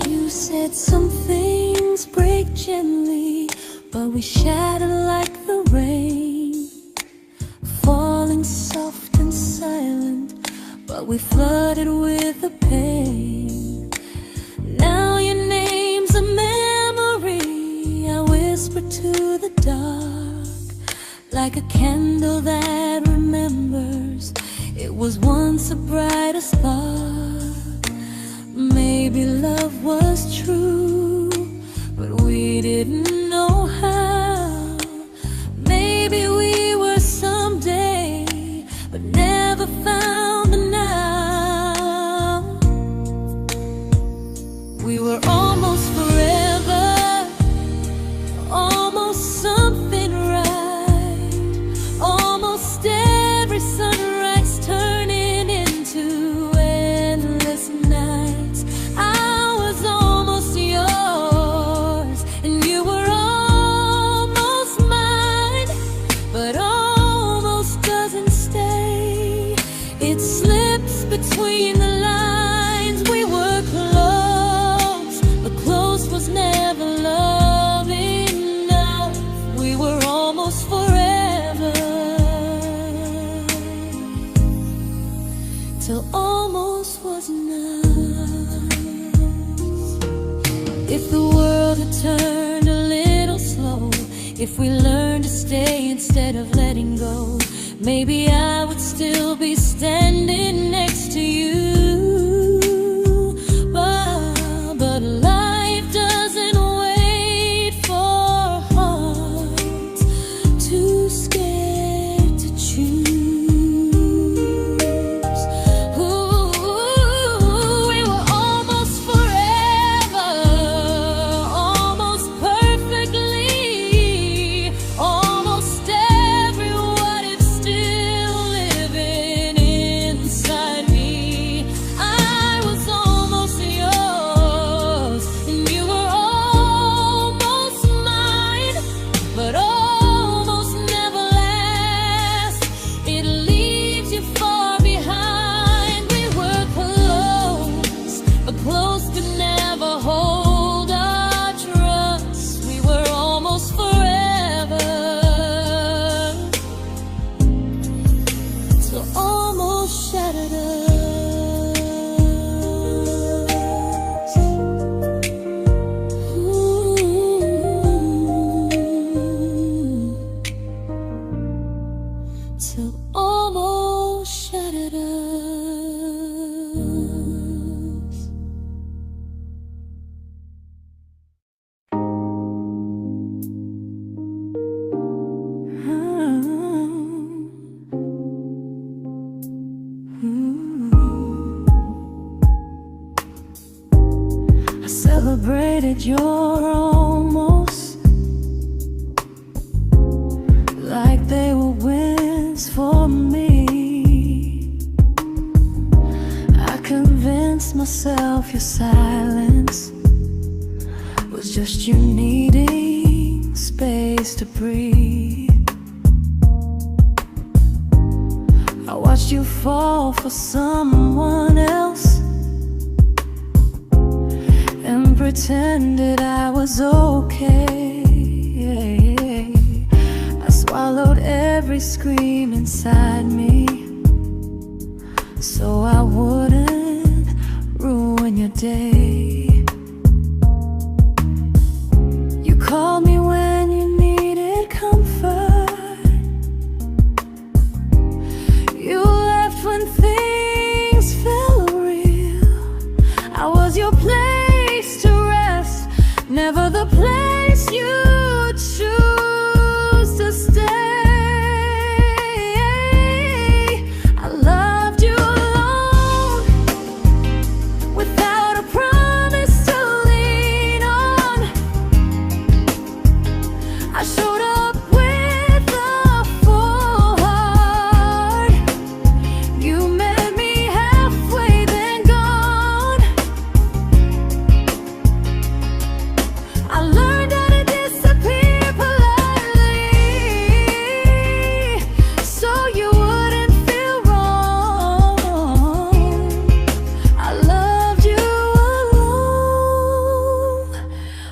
You said some things break gently, but we shatter like the rain, falling soft and silent, but we flooded with the pain. Now your name's a memory I whisper to the dark, like a candle that remembers it was once a brighter spark. Maybe love was true, but we didn't know how. Maybe we were someday, but never found the now. We were almost forever, almost something right, almost every sunrise turning into endless nights. I was almost yours, and you were almost mine, but almost doesn't stay. It slips between the lines. We were close, but close was never love enough. We were almost forever, till almost was enough. If the world had turned a little slow, if we learned to stay instead of letting go, maybe I would still be standing next to you. But life doesn't wait. celebrated your almost like they were wins for me. I convinced myself your silence was just you needing space to breathe. I watched you fall for someone else and pretended I was okay. I swallowed every scream inside me so I wouldn't ruin your day. You called me when you needed comfort. You left when things felt real. I was your place to rest, never the place you choose to stay. I loved you alone, without a promise to lean on. I showed up with a full heart. You met me halfway, then gone. I learned how to disappear politely, so you wouldn't feel wrong. I loved you alone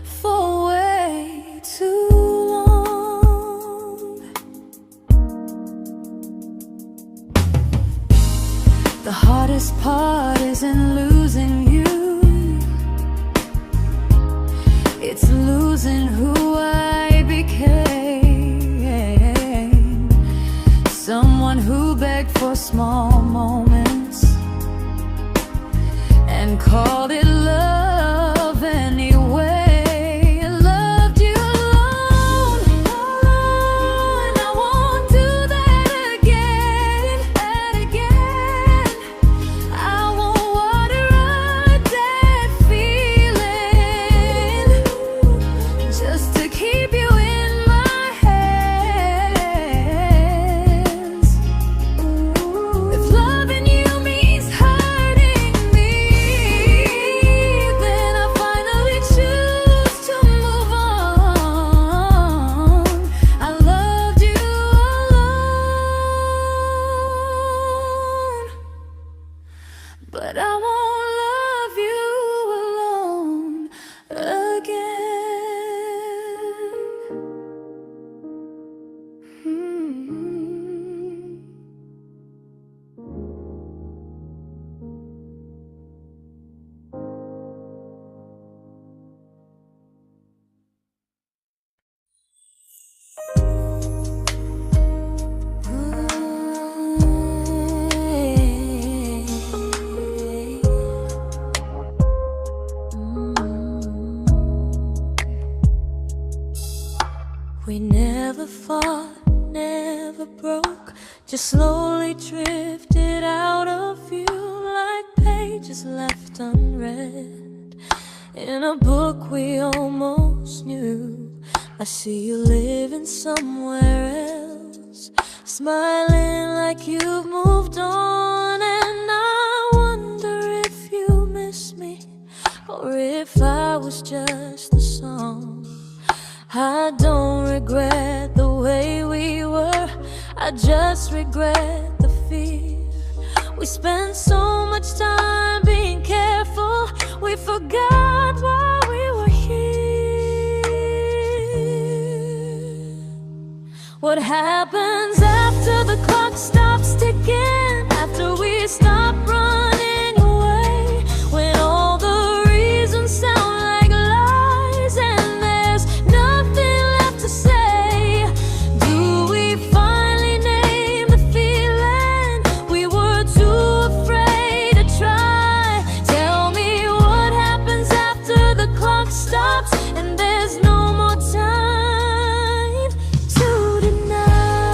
for way too long. The hardest part isn't losing you, it's losing who I became. Someone who begged for small moments and called it love anyway. I loved you alone, and I won't do that again. I won't water a dead feeling just to keep you in my hands. If loving you means hurting me, then I finally choose to move on. I loved you alone, but I won't love you alone again. We never fought, never broke, just slowly drifted out of view like pages left unread in a book we almost knew. I see you living somewhere else, smiling like you've moved on, and I wonder if you miss me or if I was just the song. I don't regret the way we were, I just regret the fear. We spent so much time being careful, we forgot why we were here. What happens after the clock stops ticking, after we stop running away, when all the reasons sound like lies and there's nothing left to say? Do we finally name the feeling we were too afraid to try? Tell me what happens after the clock stops and there's no more time to deny.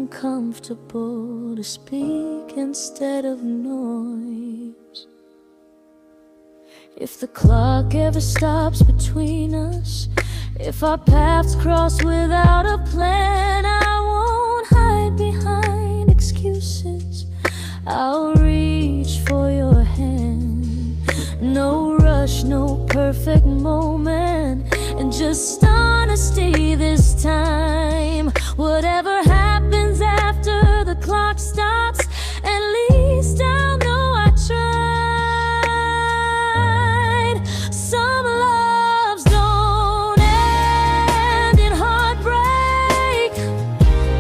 uncomfortable to speak instead of noise. If the clock ever stops between us, if our paths cross without a plan, I won't hide behind excuses. I'll reach for your hand. No rush, no perfect moment, and just honesty this time. Whatever happens after the clock stops, at least I'll know I tried. Some loves don't end in heartbreak,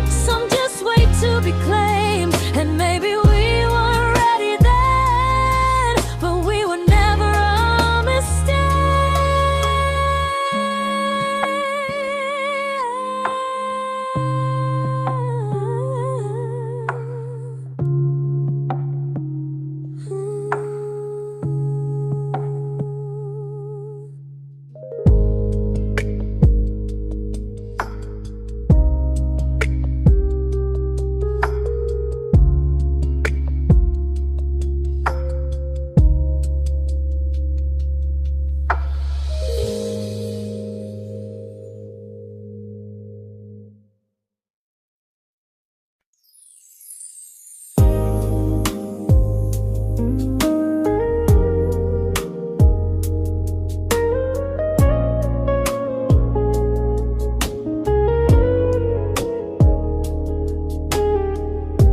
some just wait to be claimed. And maybe we weren't ready then, but we were never a mistake.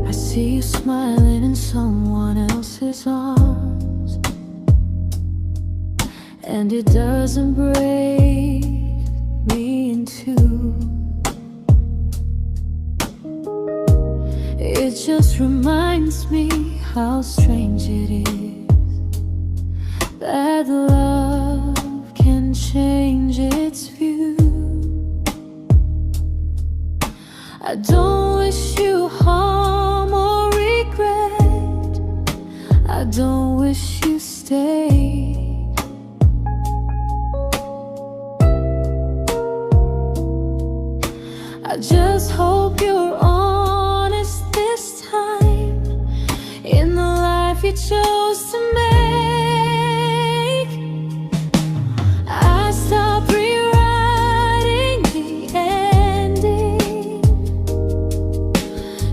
I see you smiling in someone else's arms, and it doesn't break me in two. It just reminds me how strange it is that love can change its view. I don't wish you harm or regret, I don't wish you stay. I just hope you're honest this time in the life you chose to make. I stopped rewriting the ending,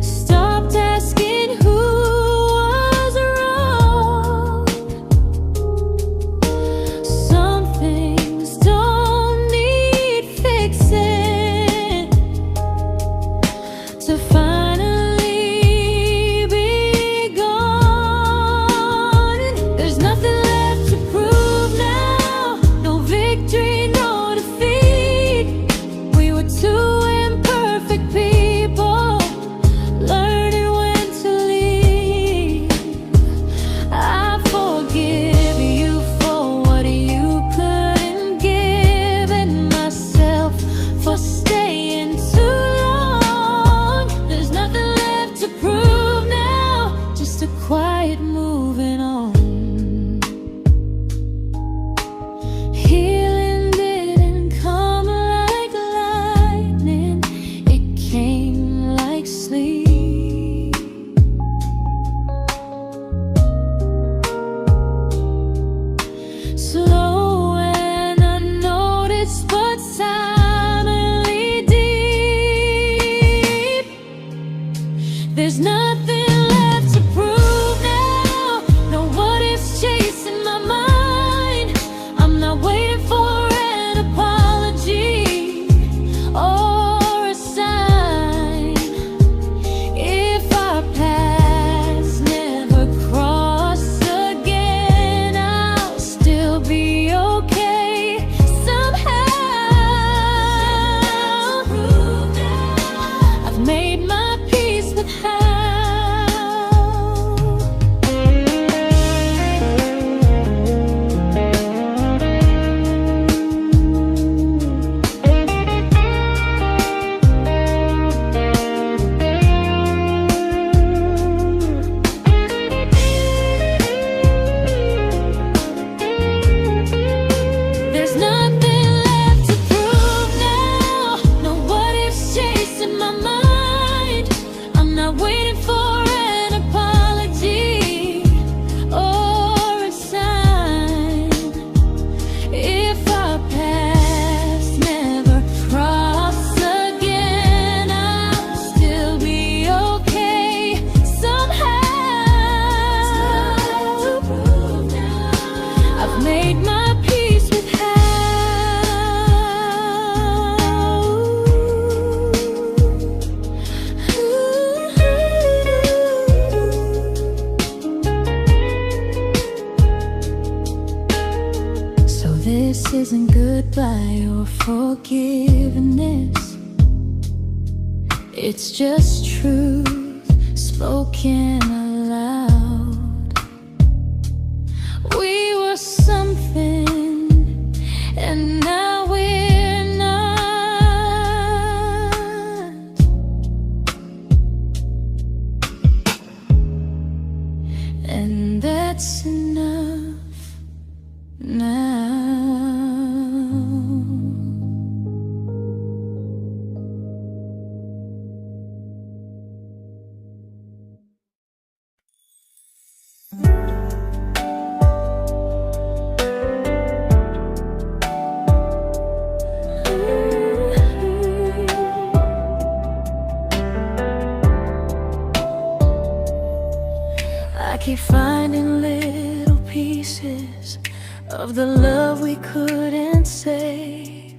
stopped asking who was wrong. made my peace with hell. So this isn't goodbye or forgiveness, it's just truth spoken aloud. We were something, and now we're not. And that's enough now. I keep finding little pieces of the love we couldn't save,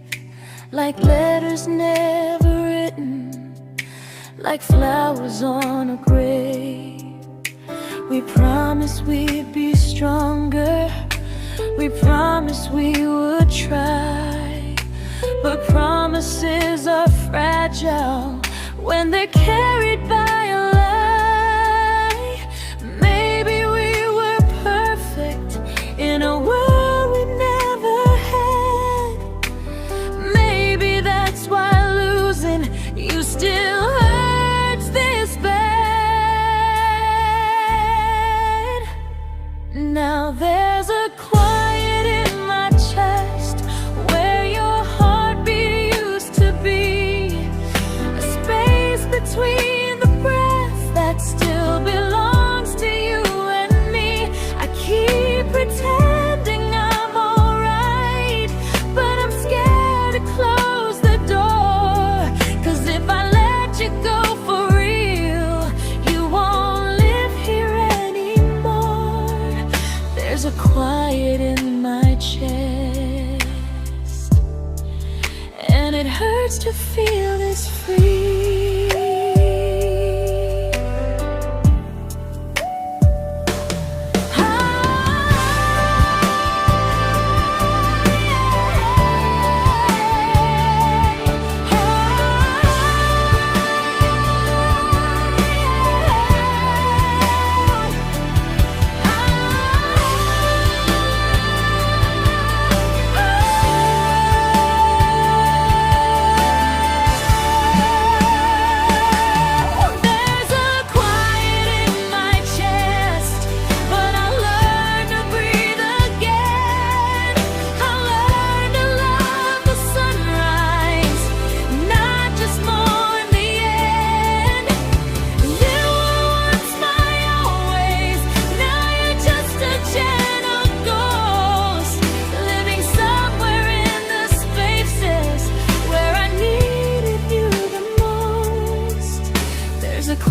like letters never written, like flowers on a grave. We promised we'd be stronger, we promised we would try, but promises are fragile when they're carried by a lie. Maybe we were perfect in a world we never had. Maybe that's why losing you still hurts this bad. Now there's a quiet in my chest where your heartbeat used to be, a space between the breaths that still belongs to you and me. I keep pretending I'm alright, but I'm scared to close the door, 'cause if I let you go for real, you won't live here anymore. There's a quiet in my chest, and it hurts to feel this free.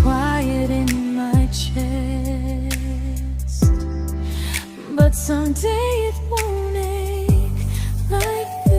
Quiet in my chest, but someday it won't ache like this.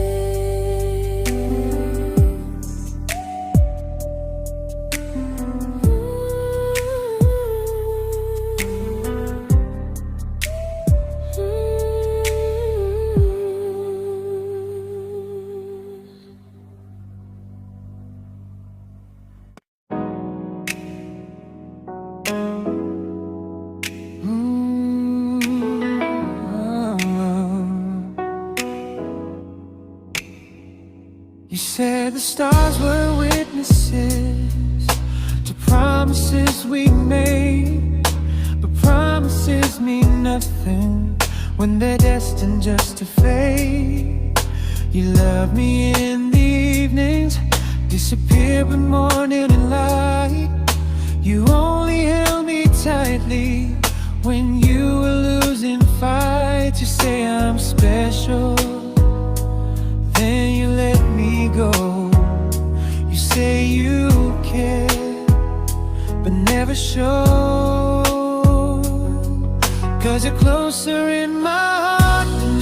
You said the stars were witnesses to promises we made, but promises mean nothing when they're destined just to fade. You love me in the evenings, disappear when morning and light. You only held me tightly when you were losing fights. You say I'm special, then you let me go. You say you care, but never show, 'cause you're closer in my heart than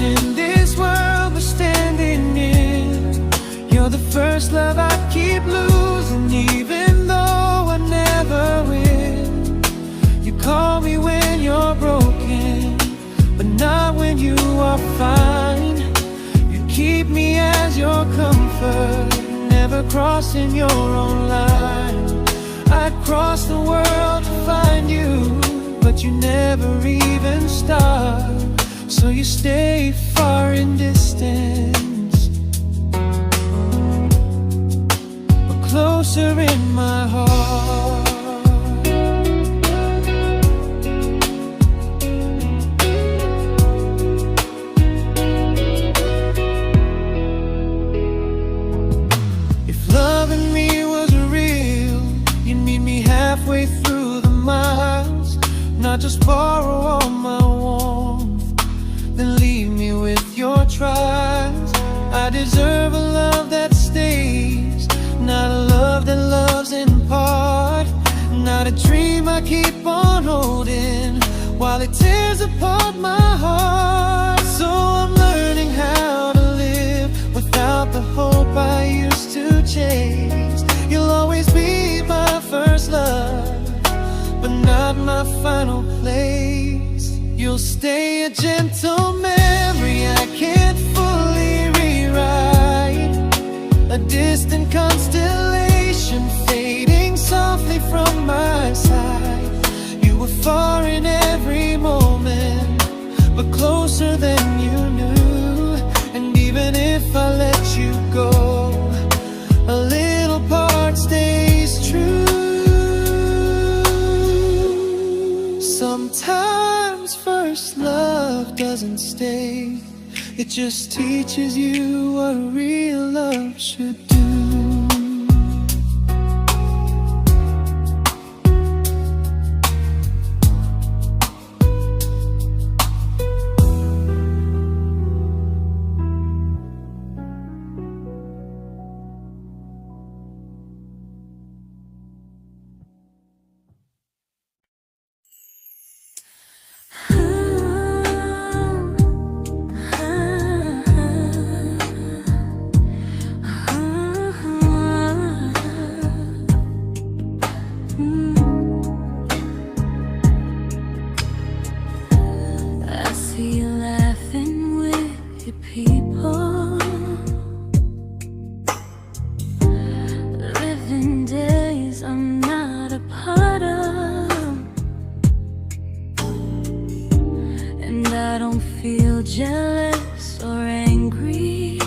prefer never crossing your own line. I'd cross the world to find you, but you never even start. So you stay far in distance, but closer in my heart. Halfway through the miles, not just borrow all my warmth, then leave me with your trials. I deserve a love that stays, not a love that loves in part, not a dream I keep on holding while it tears apart my heart. So I'm learning how to live without the hope I used to chase. You'll always be my first love, but not my final place. You'll stay a gentle memory I can't fully rewrite, a distant constellation fading softly from my side. You were far in every moment, but closer than you knew. And even if I let you go, a little part stays true. Sometimes first love doesn't stay, it just teaches you what real love should do. Jealous or angry,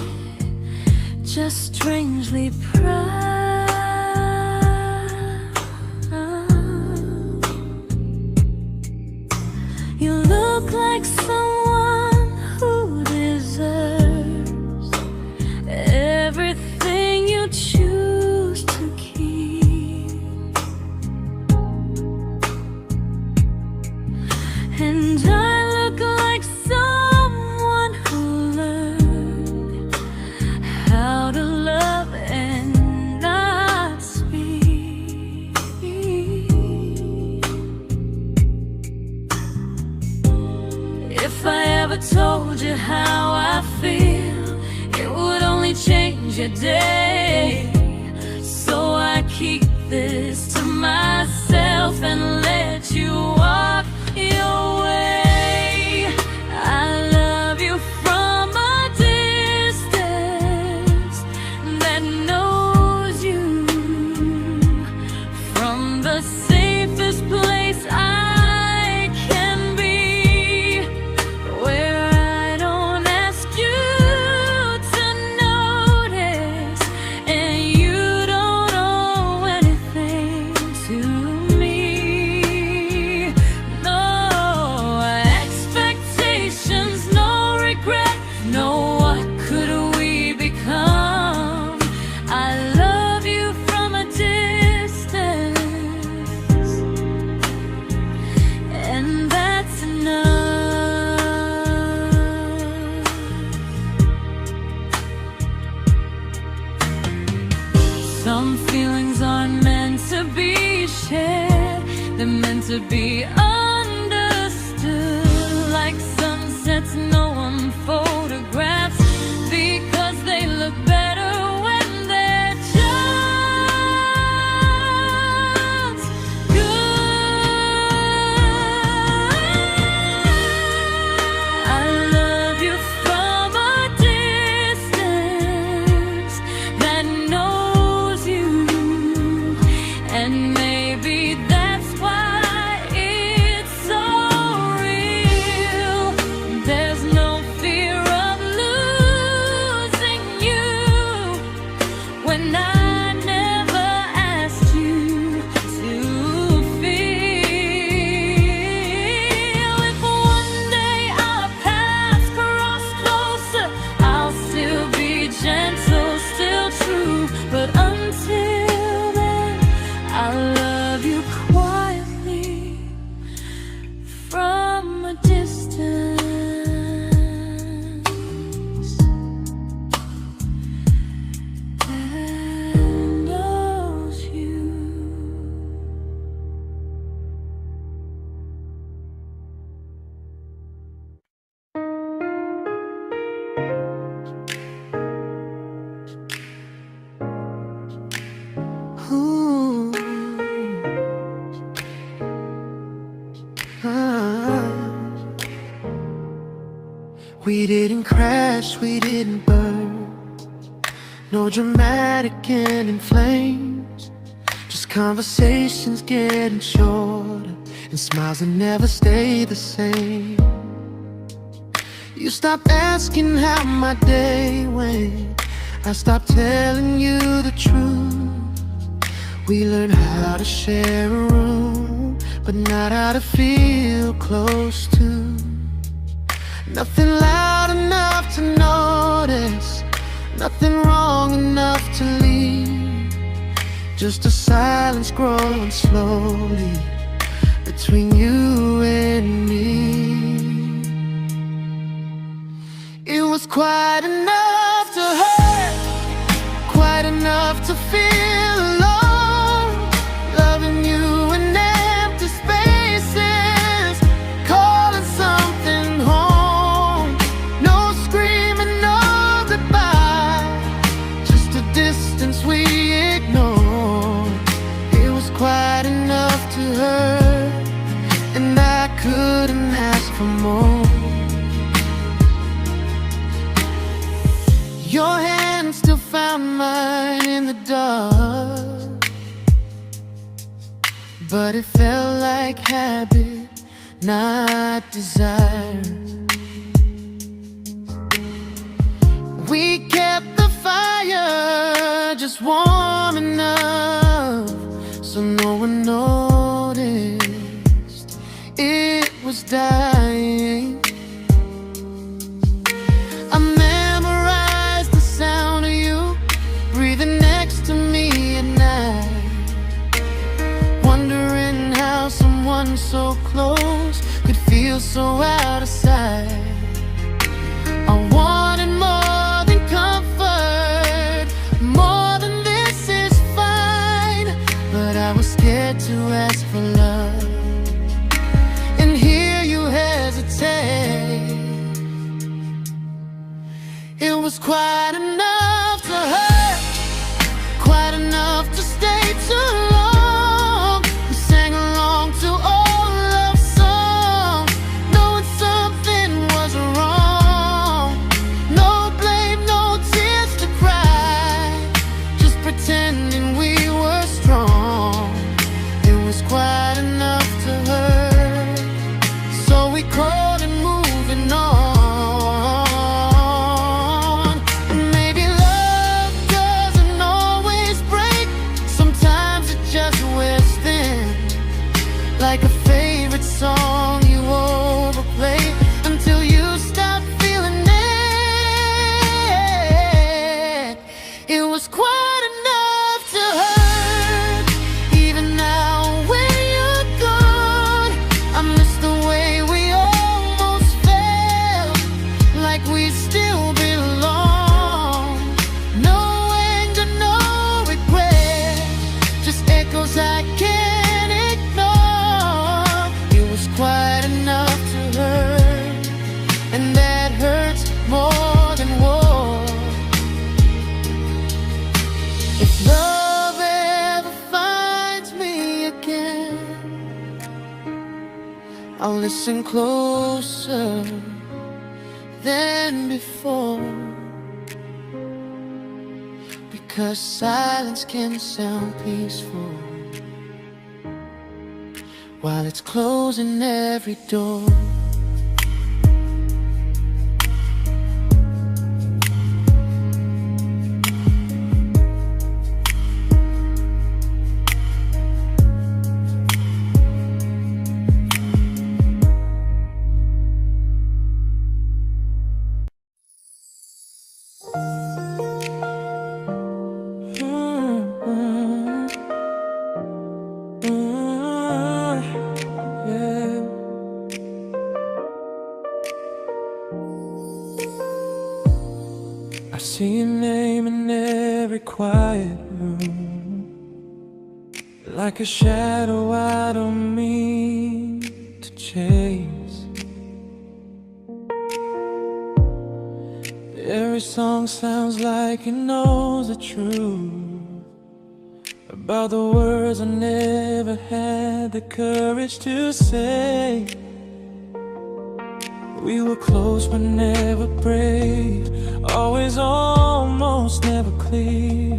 just strangely proud. You look like someone who deserves everything you choose to keep. And I look like someone who learned how to love and not speak. If I ever told you how I feel, it would only change your day. So I keep this to myself and let you walk your way. I love you from a distance that knows you, from the safest place I can be, where I don't ask you to notice and you don't owe anything to me. No expectations, no regret, no what could we become. I love you from a distance, and that's enough. Some feelings aren't meant to be shared, they're meant to be understood. Like sunsets no one photographs, because they look better when they're just good. I love you from a distance didn't crash, we didn't burn. No dramatic end in flames, just conversations getting shorter and smiles that never stay the same. You stopped asking how my day went, I stopped telling you the truth. We learned how to share a room, but not how to feel close to. Nothing loud enough to notice, nothing wrong enough to leave. Just a silence growing slowly between you and me. It was quite enough to hurt, quite enough to feel alone. Loving you in empty spaces, calling something home. No screaming, no goodbye, just a distance we ignored. It was quite enough to hurt, and I couldn't ask for more. Your hand still found mine in the dark, but it felt like habit, not desire. We kept the fire just warm enough so no one noticed it was dying. I memorized the sound of you breathing next to me at night, wondering how someone so close could feel so out of sight. I wanted more than comfort, more than this is fine, but I was scared to ask for love and hear you hesitate. It was quite enough to hurt, quite enough to stay too long. We sang along to old love songs, knowing something was wrong. No blame, no tears to cry, just pretending we were strong. It was quite enough to hurt, so we crawled and moving on. Like a favorite song you overplay until you stop feeling it. It was quite enough to hurt. Even now when you're gone, I miss the way we almost felt, like we still belong. No anger, no regret, just echoes I can't ignore. It was quite enough to hurt, and that hurts more than war. If love ever finds me again, I'll listen closer than before, because silence can sound peaceful while it's closing every door. I see your name in every quiet room, like a shadow I don't mean to chase. Every song sounds like it knows the truth about the words I never had the courage to say. We were close but never brave, always almost, never clear.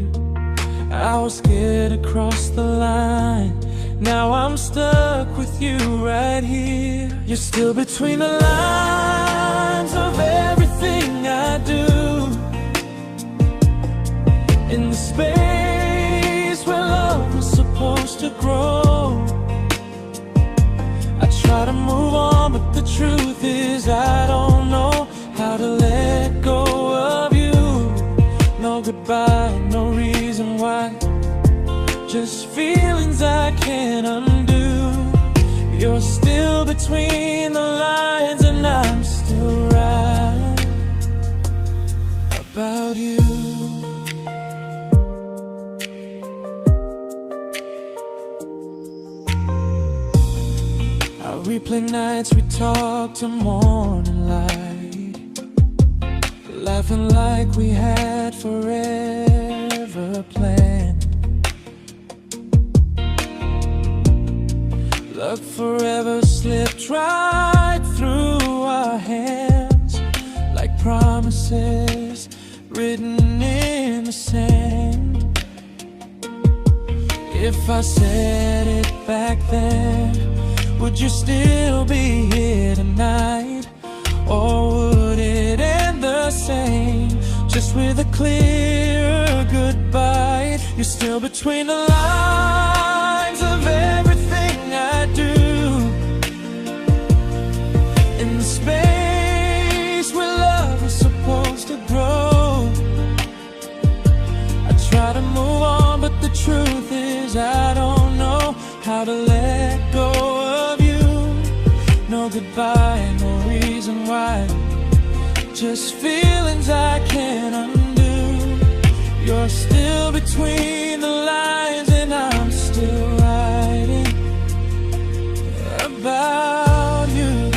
I was scared to cross the line, now I'm stuck with you right here. You're still between the lines of everything I do, in the space where love was supposed to grow. I try to move on, but the truth is I don't know how to let go of you. No goodbye, no reason why, just feelings I can't undo. You're still between the lines and I'm still right about you. I replay nights we talk till morning light, laughing like we had forever planned. Luck forever slipped right through our hands, like promises written in the sand. If I said it back then, would you still be here tonight? Or would it end the same, just with a clear goodbye? You're still between the lines of everything I do, in the space where love is supposed to grow. I try to move on, but the truth is I don't know how to let go of you. No goodbye, no reason why, just feelings I can't undo. You're still between the lines and I'm still writing about you.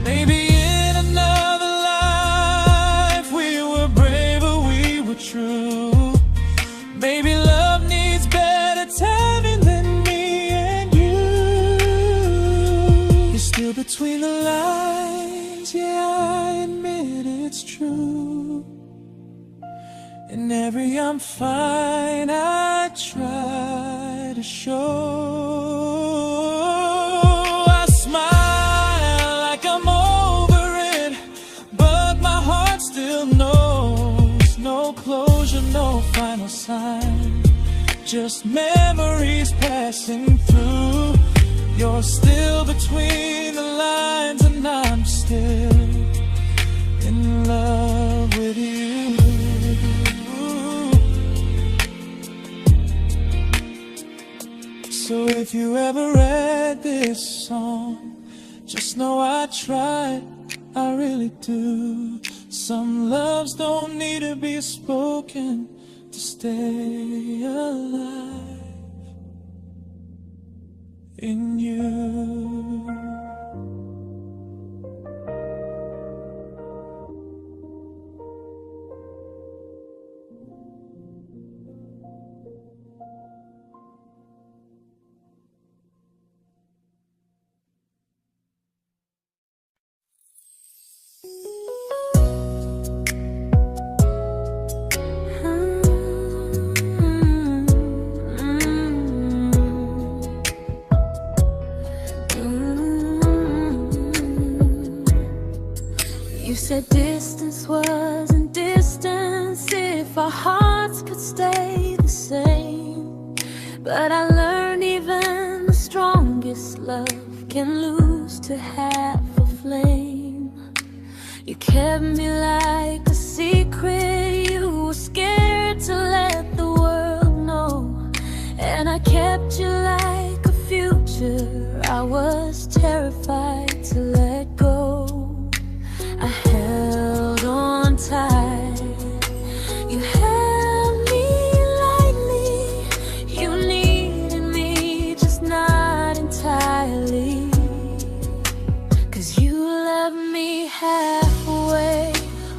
Maybe in another life we were braver, we were true. Maybe love needs better timing than me and you. You're still between the lines, yeah, I admit it's true. In every I'm fine I try to show. I smile like I'm over it, but my heart still knows. No closure, no final sign, just memories passing through. You're still between the lines and I'm still in love with you. So if you ever read this song, just know I tried, I really do. Some loves don't need to be spoken to stay alive in you. You said distance wasn't distance if our hearts could stay the same. But I learned even the strongest love can lose to half a flame. You kept me like a secret, you were scared to let the world know. And I kept you like a future, I was terrified to let go. I held on tight, you held me lightly. You needed me, just not entirely. 'Cause you loved me halfway,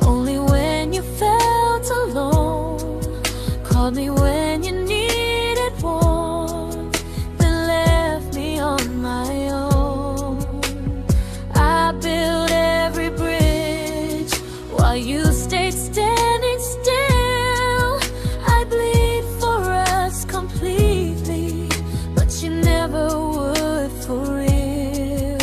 only when you felt alone. Called me when you needed warmth, then left me on my own. I while you stayed standing still. I bleed for us completely, but you never would for real.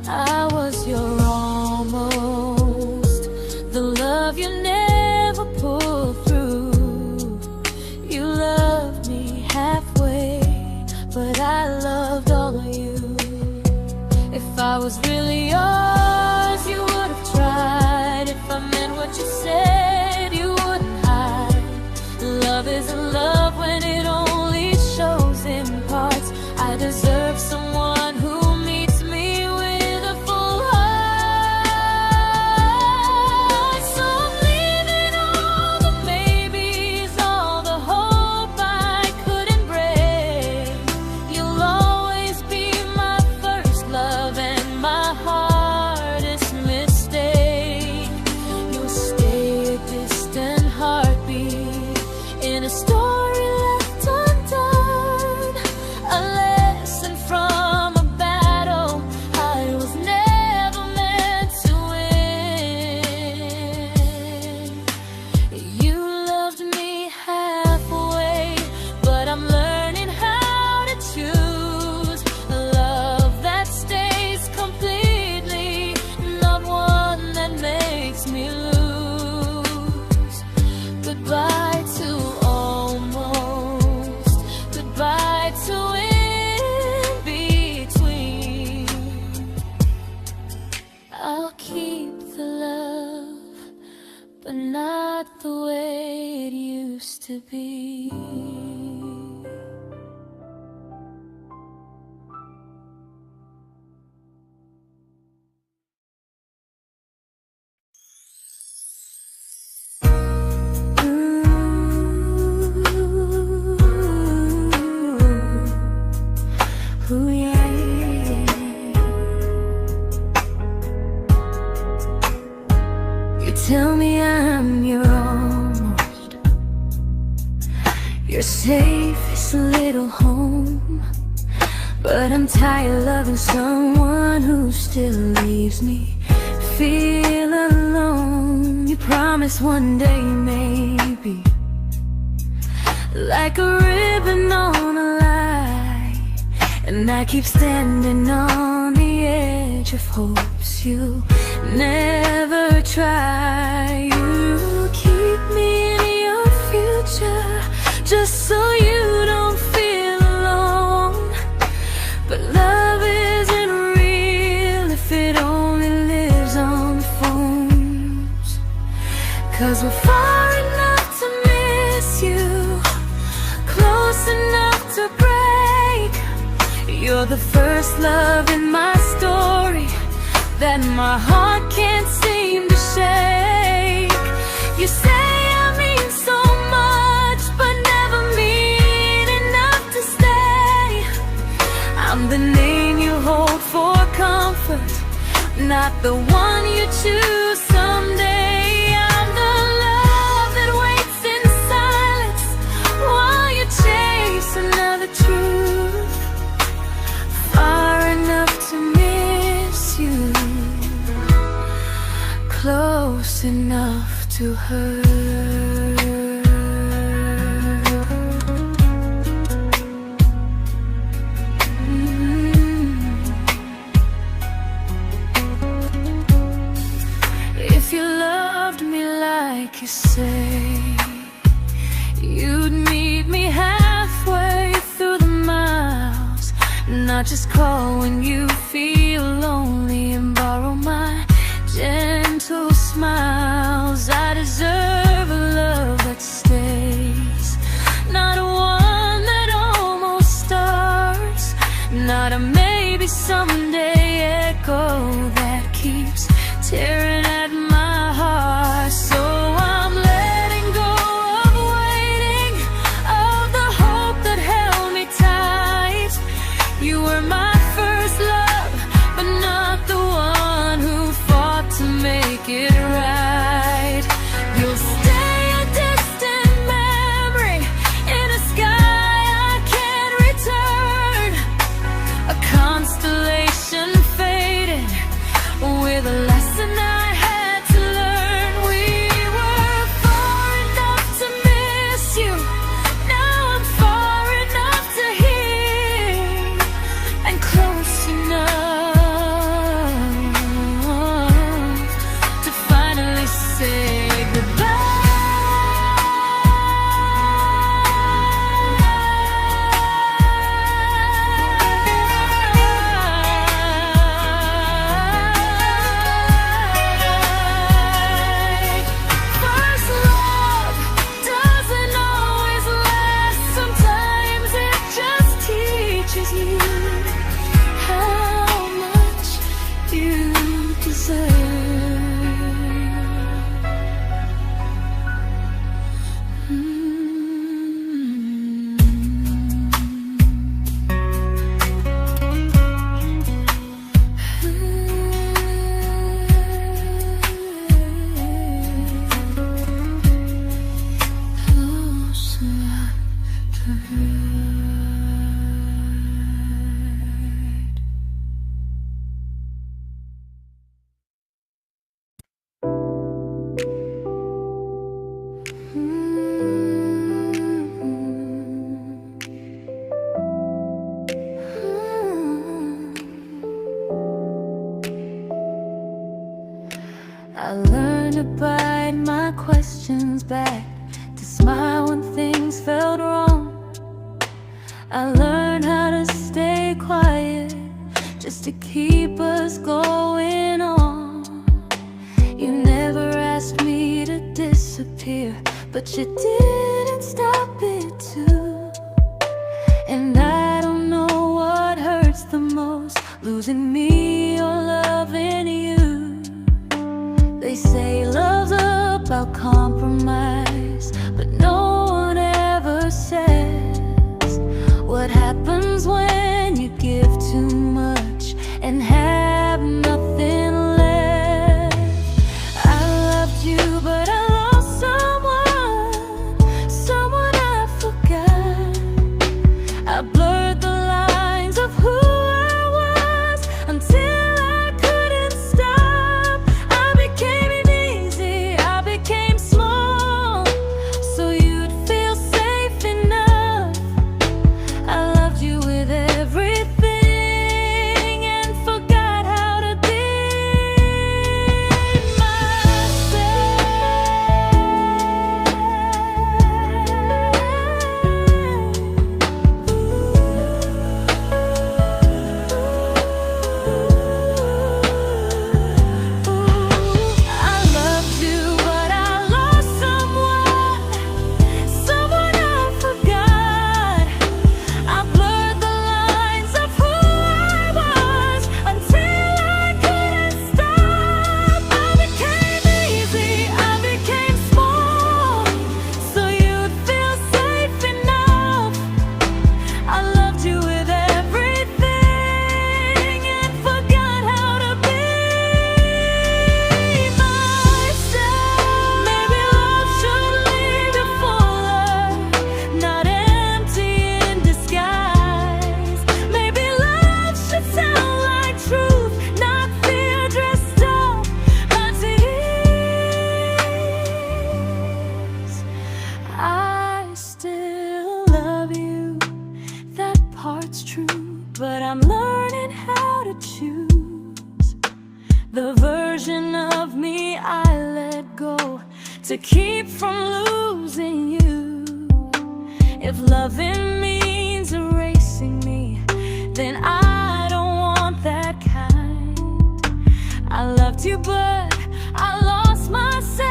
I was your almost, the love you never pulled through. You loved me halfway, but I loved all of you. If I was really yours, you would have tried. If I meant what you said, you wouldn't hide. Love isn't love when it only shows in parts. I deserve someone who meets me with a full heart. So I'm leaving all the maybes, all the hope I couldn't break. You'll always be my first love and my hardest mistake. You'll stay a distant heartbeat in a story left undone, a lesson from a battle I was never meant to win. You loved me halfway, but I'm learning how to choose a love that stays completely, not one that makes me lose. Goodbye to almost, goodbye to in between. I'll keep the love, but not the way it used to be. Ooh, yeah, yeah. You tell me I'm your almost, your safest little home, but I'm tired loving someone who still leaves me feel alone. You promise one day maybe, like a ribbon on a line, and I keep standing on the edge of hopes you never try. You keep me in your future just so you don't feel alone. But love isn't real if it only lives on phones. 'Cause we're far enough to miss you, close enough to break. You're the first love in my story that my heart can't seem to shake. You say I mean so much, but never mean enough to stay. I'm the name you hold for comfort, not the one you choose someday. I'm the love that waits in silence while you chase another truth. Far enough to miss you, close enough to hurt. If you loved me like you say, you'd meet me halfway through the miles, not just call when you feel lonely and borrow my gentle smiles. I deserve a love that stays, not one that almost starts, not a maybe someday echo that keeps tearing at my heart. So I'm letting go of waiting, of the hope that held me tight. You were my first love, but not the one who fought to make it right. You'll stay a distant memory in a sky I can't return, a constellation faded with a lesson I had I learned to bite my questions back, to smile when things felt wrong. I learned how to stay quiet, just to keep us going on. You never asked me to disappear, but you didn't stop it too. And I don't know what hurts the most, losing me or loving you. They say love's about compromise, but no one ever says what happens when you give too much and have nothing left. I loved you, but I lost someone I forgot. I blurred the lines of who I was until I couldn't stop. I became easy, I became small, so you'd feel safe enough. I loved you with everything and forgot how to be but I'm learning how to choose the version of me I let go to keep from losing you. If loving means erasing me, then I don't want that kind. I loved you, but I lost myself.